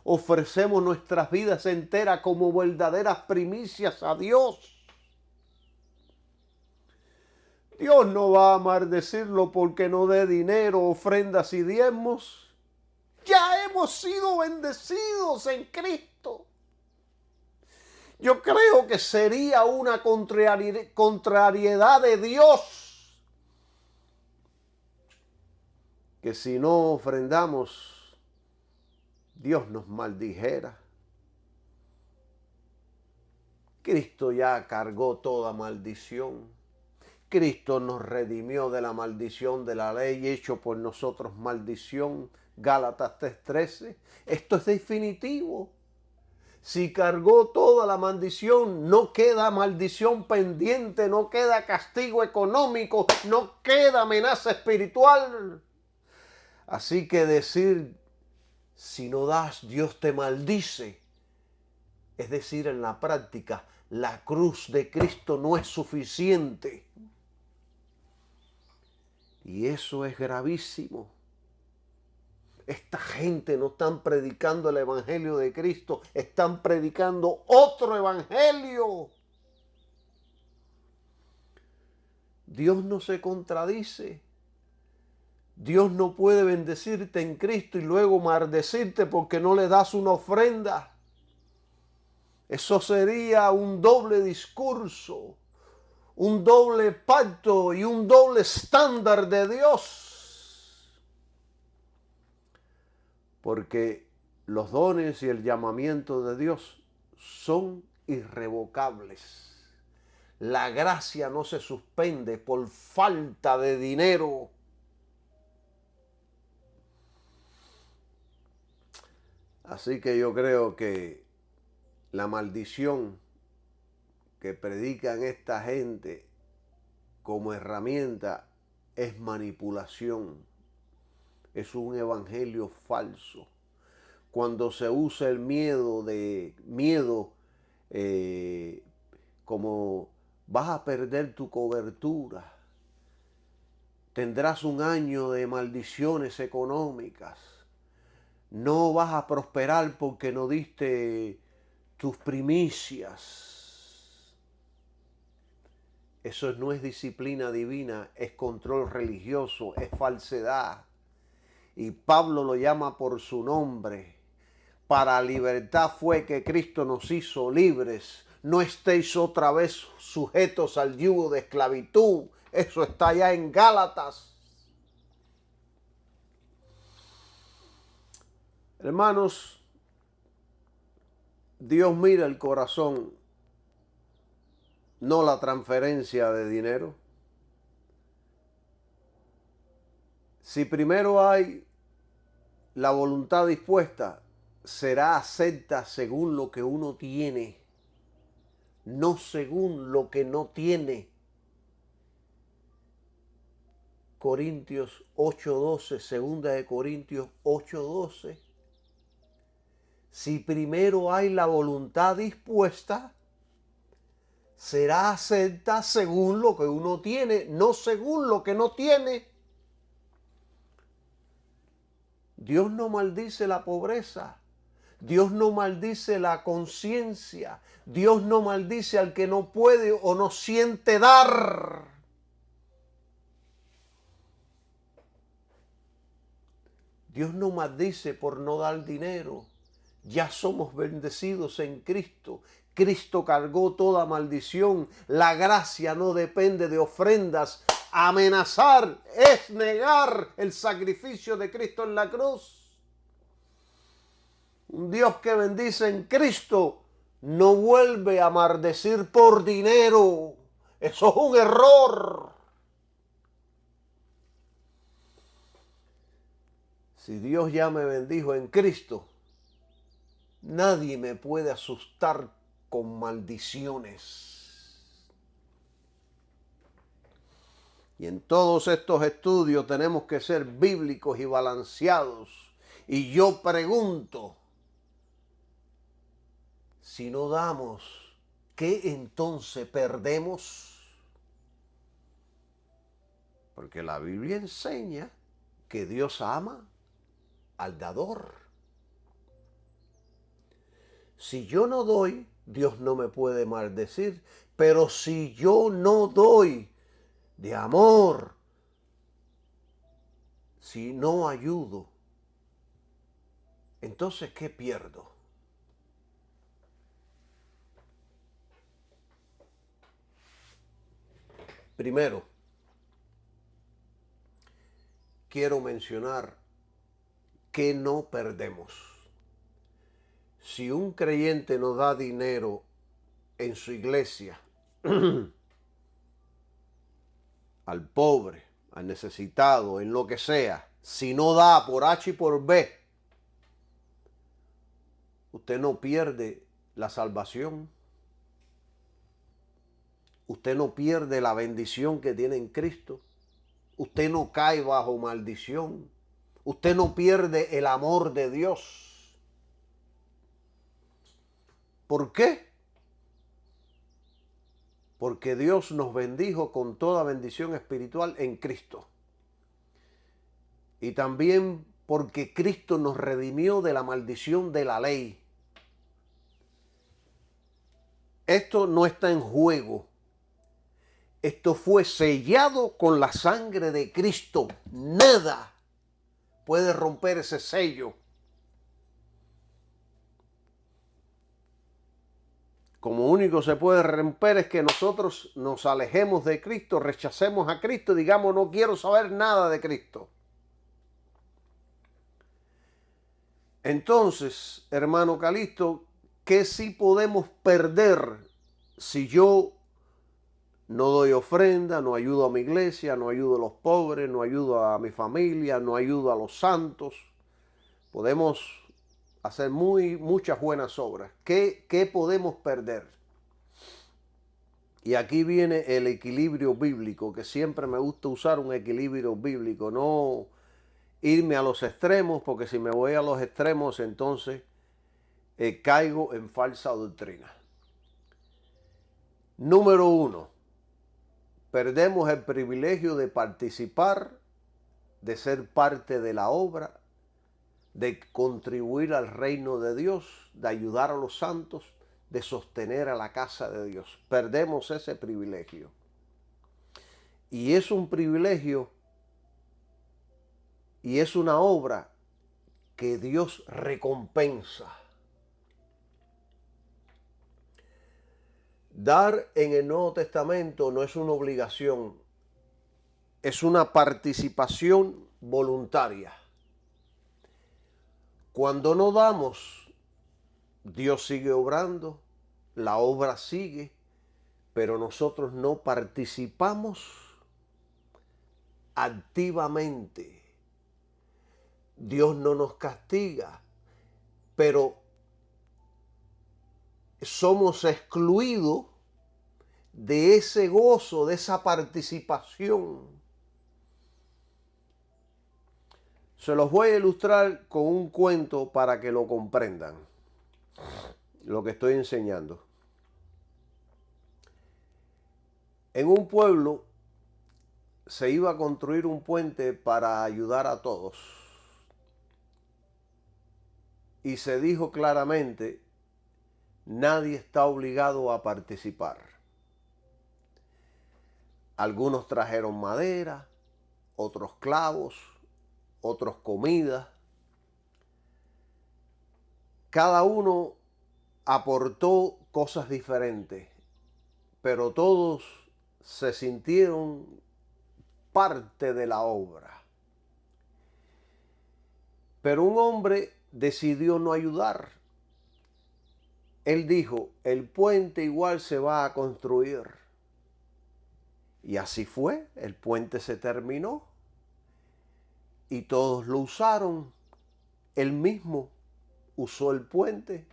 Ofrecemos nuestras vidas enteras como verdaderas primicias a Dios. Dios no va a maldecirlo porque no dé dinero, ofrendas y diezmos. Ya hemos sido bendecidos en Cristo. Yo creo que sería una contrariedad de Dios que si no ofrendamos, Dios nos maldijera. Cristo ya cargó toda maldición. Cristo nos redimió de la maldición de la ley, hecho por nosotros maldición. Gálatas 3:13. Esto es definitivo. Si cargó toda la maldición, no queda maldición pendiente, no queda castigo económico, no queda amenaza espiritual. Así que decir, si no das, Dios te maldice. Es decir, en la práctica, la cruz de Cristo no es suficiente. Y eso es gravísimo. Esta gente no están predicando el evangelio de Cristo, están predicando otro evangelio. Dios no se contradice. Dios no puede bendecirte en Cristo y luego maldecirte porque no le das una ofrenda. Eso sería un doble discurso, un doble pacto y un doble estándar de Dios. Porque los dones y el llamamiento de Dios son irrevocables. La gracia no se suspende por falta de dinero. Así que yo creo que la maldición que predican esta gente como herramienta es manipulación. Es un evangelio falso. Cuando se usa el miedo como vas a perder tu cobertura, tendrás un año de maldiciones económicas, No vas a prosperar porque no diste tus primicias. Eso no es disciplina divina, es control religioso, es falsedad. Y Pablo lo llama por su nombre. Para libertad fue que Cristo nos hizo libres. No estéis otra vez sujetos al yugo de esclavitud. Eso está ya en Gálatas. Hermanos, Dios mira el corazón, no la transferencia de dinero. Si primero hay la voluntad dispuesta, será acepta según lo que uno tiene, no según lo que no tiene. Corintios 8:12, segunda de Corintios 8:12. Si primero hay la voluntad dispuesta, será acepta según lo que uno tiene, no según lo que no tiene. Dios no maldice la pobreza. Dios no maldice la conciencia. Dios no maldice al que no puede o no siente dar. Dios no maldice por no dar dinero. Ya somos bendecidos en Cristo. Cristo cargó toda maldición. La gracia no depende de ofrendas. Amenazar es negar el sacrificio de Cristo en la cruz. Un Dios que bendice en Cristo no vuelve a maldecir por dinero. Eso es un error. Si Dios ya me bendijo en Cristo, nadie me puede asustar con maldiciones. Y en todos estos estudios tenemos que ser bíblicos y balanceados. Y yo pregunto, si no damos, ¿qué entonces perdemos? Porque la Biblia enseña que Dios ama al dador. Si yo no doy, Dios no me puede maldecir. Pero si yo no doy de amor, si no ayudo, entonces ¿qué pierdo? Primero, quiero mencionar que no perdemos. Si un creyente no da dinero en su iglesia al pobre, al necesitado, en lo que sea, si no da por H y por B, usted no pierde la salvación. Usted no pierde la bendición que tiene en Cristo. Usted no cae bajo maldición. Usted no pierde el amor de Dios. ¿Por qué? Porque Dios nos bendijo con toda bendición espiritual en Cristo. Y también porque Cristo nos redimió de la maldición de la ley. Esto no está en juego. Esto fue sellado con la sangre de Cristo. Nada puede romper ese sello. Como único se puede romper es que nosotros nos alejemos de Cristo, rechacemos a Cristo y digamos no quiero saber nada de Cristo. Entonces, hermano Calixto, ¿qué sí podemos perder si yo no doy ofrenda, no ayudo a mi iglesia, no ayudo a los pobres, no ayudo a mi familia, no ayudo a los santos? Podemos hacer muchas buenas obras. ¿Qué podemos perder? Y aquí viene el equilibrio bíblico, que siempre me gusta usar un equilibrio bíblico, no irme a los extremos, porque si me voy a los extremos entonces caigo en falsa doctrina. Número 1, perdemos el privilegio de participar, de ser parte de la obra de contribuir al reino de Dios, de ayudar a los santos, de sostener a la casa de Dios. Perdemos ese privilegio. Y es un privilegio y es una obra que Dios recompensa. Dar en el Nuevo Testamento no es una obligación, es una participación voluntaria. Cuando no damos, Dios sigue obrando, la obra sigue, pero nosotros no participamos activamente. Dios no nos castiga, pero somos excluidos de ese gozo, de esa participación. Se los voy a ilustrar con un cuento para que lo comprendan, lo que estoy enseñando. En un pueblo se iba a construir un puente para ayudar a todos. Y se dijo claramente, nadie está obligado a participar. Algunos trajeron madera, otros clavos, otros comida. Cada uno aportó cosas diferentes, pero todos se sintieron parte de la obra. Pero un hombre decidió no ayudar. Él dijo, el puente igual se va a construir. Y así fue, el puente se terminó y todos lo usaron. Él mismo usó el puente.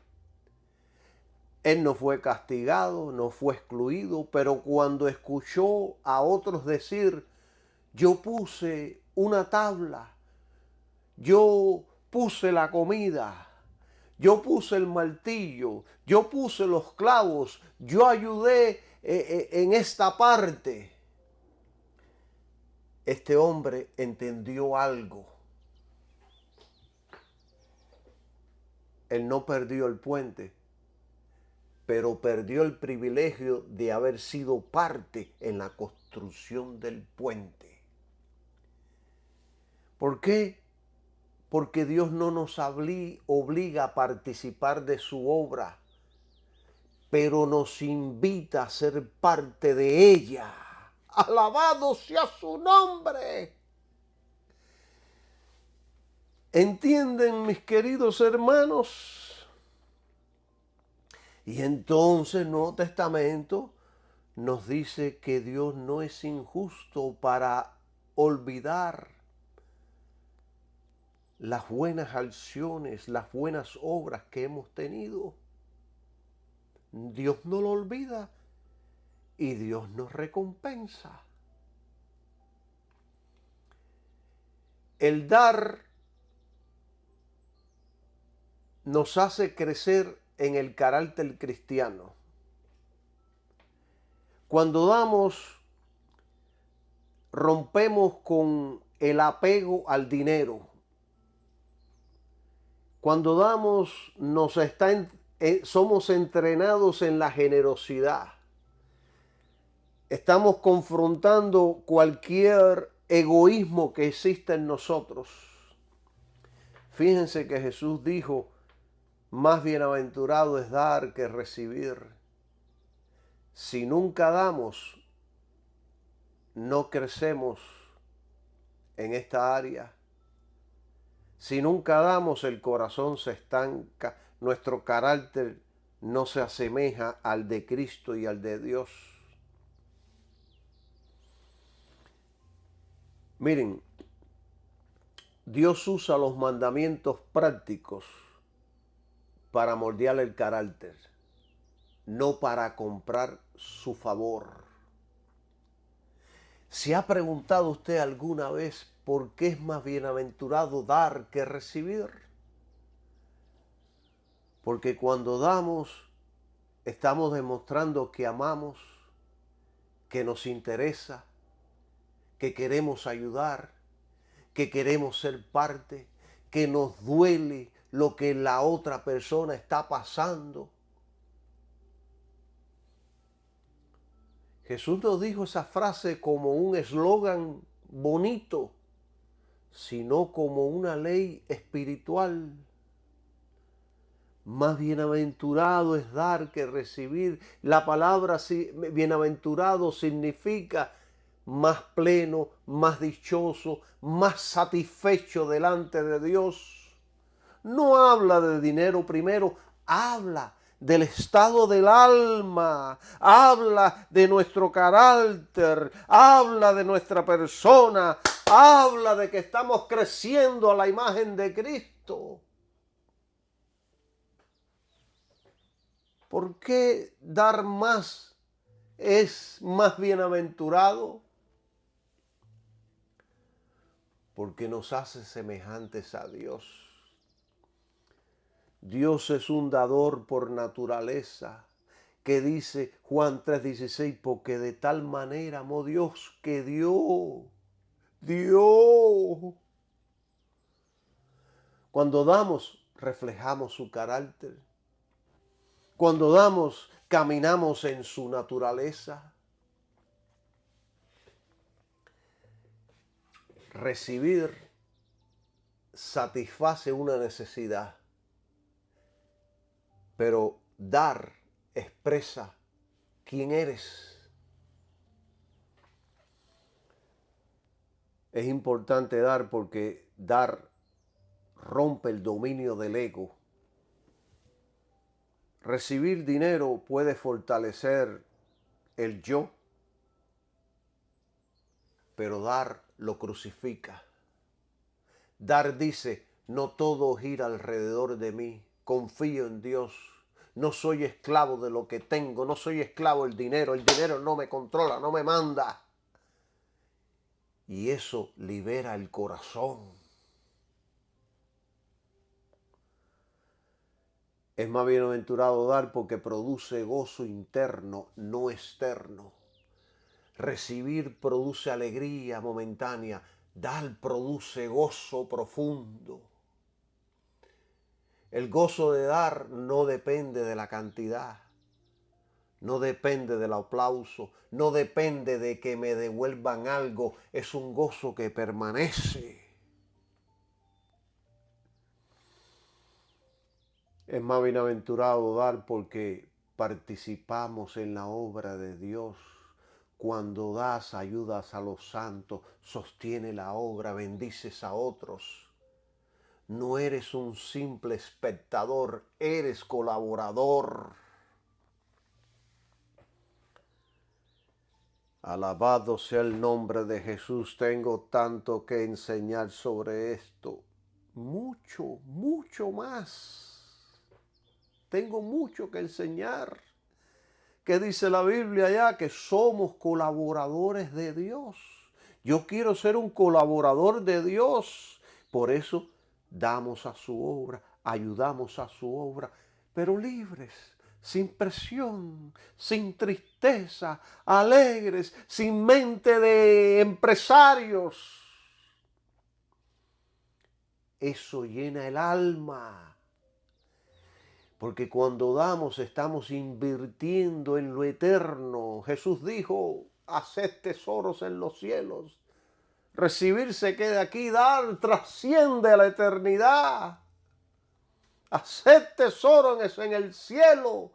Él no fue castigado, no fue excluido, pero cuando escuchó a otros decir, yo puse una tabla, yo puse la comida, yo puse el martillo, yo puse los clavos, yo ayudé en esta parte. Este hombre entendió algo. Él no perdió el puente, pero perdió el privilegio de haber sido parte en la construcción del puente. ¿Por qué? Porque Dios no nos obliga a participar de su obra, pero nos invita a ser parte de ella. ¡Alabado sea su nombre! ¿Entienden, mis queridos hermanos? Y entonces el Nuevo Testamento nos dice que Dios no es injusto para olvidar las buenas acciones, las buenas obras que hemos tenido. Dios no lo olvida y Dios nos recompensa. El dar nos hace crecer en el carácter cristiano. Cuando damos, rompemos con el apego al dinero. Cuando damos, somos entrenados en la generosidad. Estamos confrontando cualquier egoísmo que exista en nosotros. Fíjense que Jesús dijo, más bienaventurado es dar que recibir. Si nunca damos, no crecemos en esta área. Si nunca damos, el corazón se estanca, nuestro carácter no se asemeja al de Cristo y al de Dios. Miren, Dios usa los mandamientos prácticos para moldear el carácter, no para comprar su favor. ¿Se ha preguntado usted alguna vez por qué es más bienaventurado dar que recibir? Porque cuando damos, estamos demostrando que amamos, que nos interesa, que queremos ayudar, que queremos ser parte, que nos duele lo que la otra persona está pasando. Jesús nos dijo esa frase como un eslogan bonito, sino como una ley espiritual. Más bienaventurado es dar que recibir. La palabra bienaventurado significa más pleno, más dichoso, más satisfecho delante de Dios. No habla de dinero primero, habla del estado del alma, habla de nuestro carácter, habla de nuestra persona, habla de que estamos creciendo a la imagen de Cristo. ¿Por qué dar más es más bienaventurado? Porque nos hace semejantes a Dios. Dios es un dador por naturaleza, que dice Juan 3:16, porque de tal manera amó Dios que dio. Cuando damos, reflejamos su carácter. Cuando damos, caminamos en su naturaleza. Recibir satisface una necesidad, pero dar expresa quién eres. Es importante dar porque dar rompe el dominio del ego. Recibir dinero puede fortalecer el yo, pero dar lo crucifica. Dar dice, no todo gira alrededor de mí, confío en Dios, no soy esclavo de lo que tengo, no soy esclavo del dinero, el dinero no me controla, no me manda. Y eso libera el corazón. Es más bienaventurado dar porque produce gozo interno, no externo. Recibir produce alegría momentánea, dar produce gozo profundo. El gozo de dar no depende de la cantidad, no depende del aplauso, no depende de que me devuelvan algo, es un gozo que permanece. Es más bienaventurado dar porque participamos en la obra de Dios. Cuando das, ayudas a los santos, sostiene la obra, bendices a otros. No eres un simple espectador, eres colaborador. Alabado sea el nombre de Jesús. Tengo tanto que enseñar sobre esto. Mucho, mucho más. Tengo mucho que enseñar. ¿Qué dice la Biblia allá? Que somos colaboradores de Dios. Yo quiero ser un colaborador de Dios. Por eso damos a su obra, ayudamos a su obra, pero libres, sin presión, sin tristeza, alegres, sin mente de empresarios. Eso llena el alma. Porque cuando damos estamos invirtiendo en lo eterno. Jesús dijo, haced tesoros en los cielos. Recibir se queda aquí, dar trasciende a la eternidad. Haced tesoros en el cielo.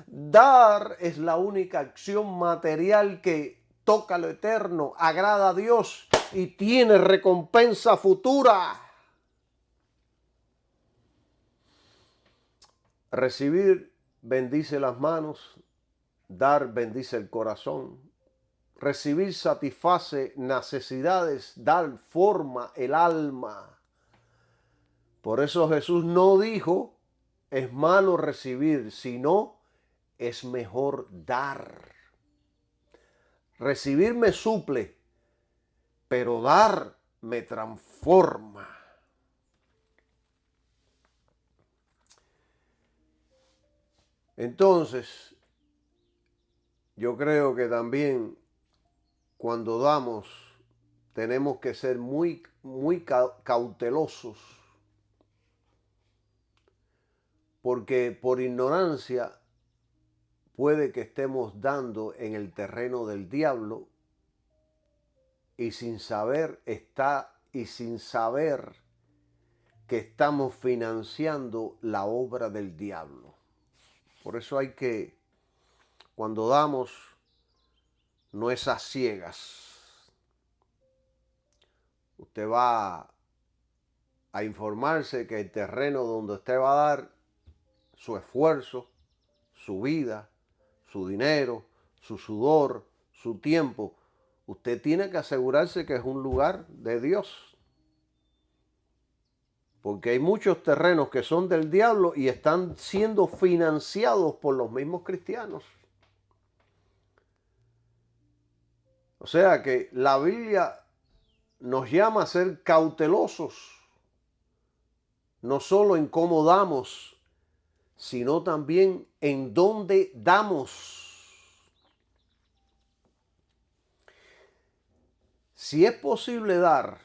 Dar es la única acción material que toca lo eterno, agrada a Dios y tiene recompensa futura. Recibir bendice las manos, dar bendice el corazón. Recibir satisface necesidades, dar forma el alma. Por eso Jesús no dijo, es malo recibir, sino es mejor dar. Recibir me suple, pero dar me transforma. Entonces, yo creo que también cuando damos tenemos que ser muy cautelosos, porque por ignorancia puede que estemos dando en el terreno del diablo y sin saber que estamos financiando la obra del diablo. Por eso hay que, cuando damos, no es a ciegas. Usted va a informarse que el terreno donde usted va a dar su esfuerzo, su vida, su dinero, su sudor, su tiempo, usted tiene que asegurarse que es un lugar de Dios. Porque hay muchos terrenos que son del diablo y están siendo financiados por los mismos cristianos. O sea que la Biblia nos llama a ser cautelosos, no solo en cómo damos, sino también en dónde damos. Si es posible dar,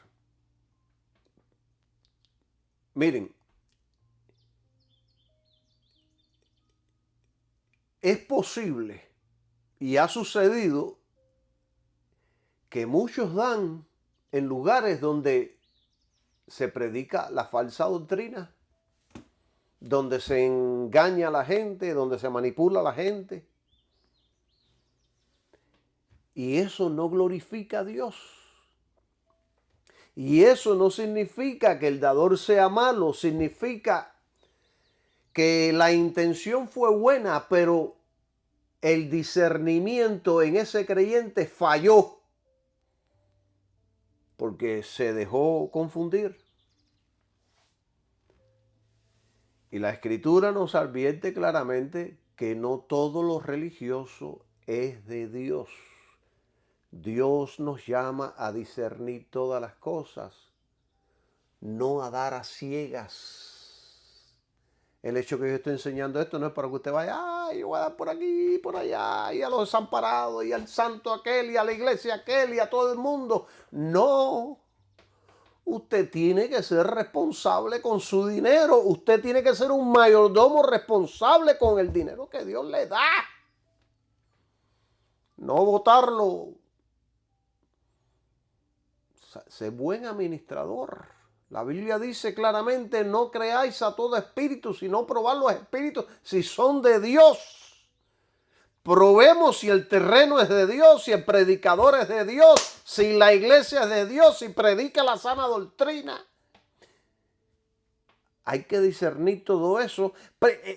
miren, es posible y ha sucedido que muchos dan en lugares donde se predica la falsa doctrina, donde se engaña a la gente, donde se manipula a la gente. Y eso no glorifica a Dios. Y eso no significa que el dador sea malo, significa que la intención fue buena, pero el discernimiento en ese creyente falló porque se dejó confundir. Y la Escritura nos advierte claramente que no todo lo religioso es de Dios. Dios nos llama a discernir todas las cosas, no a dar a ciegas. El hecho que yo estoy enseñando esto no es para que usted vaya, yo voy a dar por aquí, por allá, y a los desamparados, y al santo aquel, y a la iglesia aquel, y a todo el mundo. No. Usted tiene que ser responsable con su dinero. Usted tiene que ser un mayordomo responsable con el dinero que Dios le da. No botarlo. Sé buen administrador. La Biblia dice claramente, no creáis a todo espíritu, sino probad los espíritus si son de Dios. Probemos si el terreno es de Dios, si el predicador es de Dios, si la iglesia es de Dios, si predica la sana doctrina. Hay que discernir todo eso.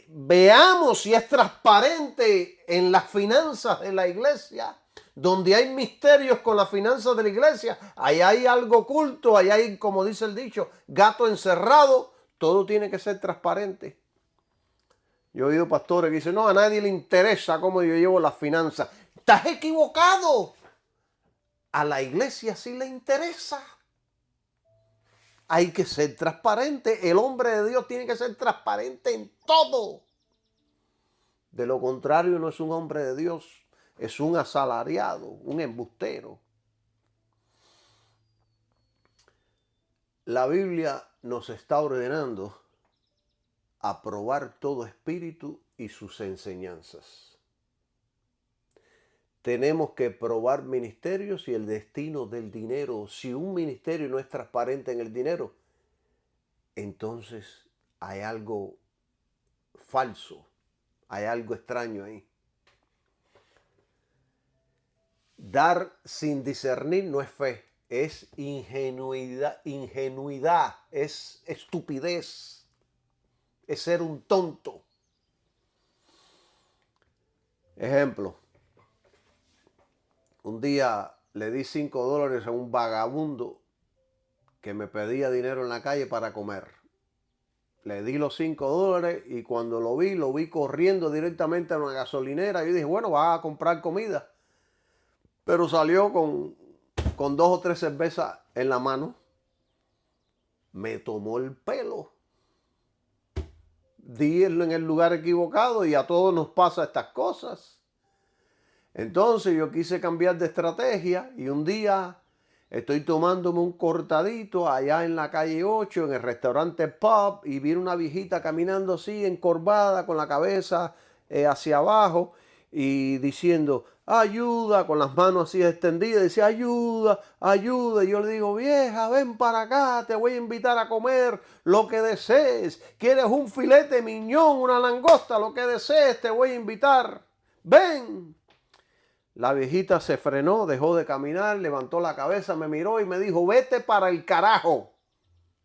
Veamos si es transparente en las finanzas de la iglesia. Donde hay misterios con las finanzas de la iglesia, ahí hay algo oculto, ahí hay, como dice el dicho, gato encerrado. Todo tiene que ser transparente. Yo he oído pastores que dicen, no, a nadie le interesa cómo yo llevo las finanzas. Estás equivocado. A la iglesia sí le interesa. Hay que ser transparente. El hombre de Dios tiene que ser transparente en todo. De lo contrario, no es un hombre de Dios. Es un asalariado, un embustero. La Biblia nos está ordenando a probar todo espíritu y sus enseñanzas. Tenemos que probar ministerios y el destino del dinero. Si un ministerio no es transparente en el dinero, entonces hay algo falso, hay algo extraño ahí. Dar sin discernir no es fe, es ingenuidad, es estupidez, es ser un tonto. Ejemplo, un día le di $5 a un vagabundo que me pedía dinero en la calle para comer. Le di los $5 y cuando lo vi corriendo directamente a una gasolinera. Y dije, bueno, va a comprar comida. Pero salió con 2 o 3 cervezas en la mano. Me tomó el pelo. Di en el lugar equivocado y a todos nos pasa estas cosas. Entonces yo quise cambiar de estrategia y un día Estoy tomándome un cortadito allá en la calle 8, en el restaurante Pub, y viene una viejita caminando así, encorvada, con la cabeza hacia abajo, y diciendo, ayuda, con las manos así extendidas, dice, ayuda, ayuda. Y yo le digo, vieja, ven para acá, te voy a invitar a comer lo que desees. ¿Quieres un filete miñón, una langosta, lo que desees, te voy a invitar? Ven. La viejita se frenó, dejó de caminar, levantó la cabeza, me miró y me dijo, vete para el carajo.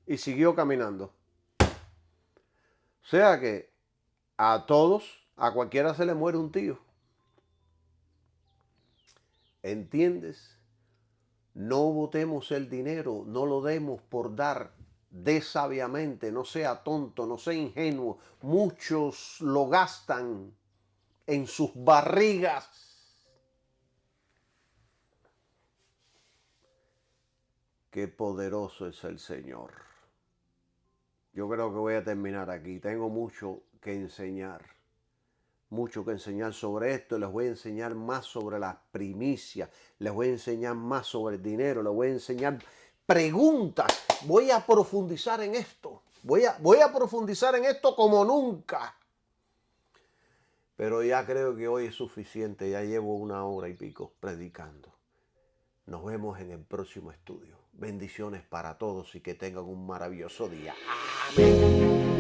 Y siguió caminando. O sea que a todos, a cualquiera se le muere un tío. ¿Entiendes? No botemos el dinero, no lo demos por dar. Dé sabiamente, no sea tonto, no sea ingenuo. Muchos lo gastan en sus barrigas. Qué poderoso es el Señor. Yo creo que voy a terminar aquí. Tengo mucho que enseñar. Mucho que enseñar sobre esto. Les voy a enseñar más sobre las primicias. Les voy a enseñar más sobre el dinero. Les voy a enseñar preguntas. Voy a profundizar en esto. Voy a profundizar en esto como nunca. Pero ya creo que hoy es suficiente. Ya llevo 1 hora y pico predicando. Nos vemos en el próximo estudio. Bendiciones para todos y que tengan un maravilloso día. Amén.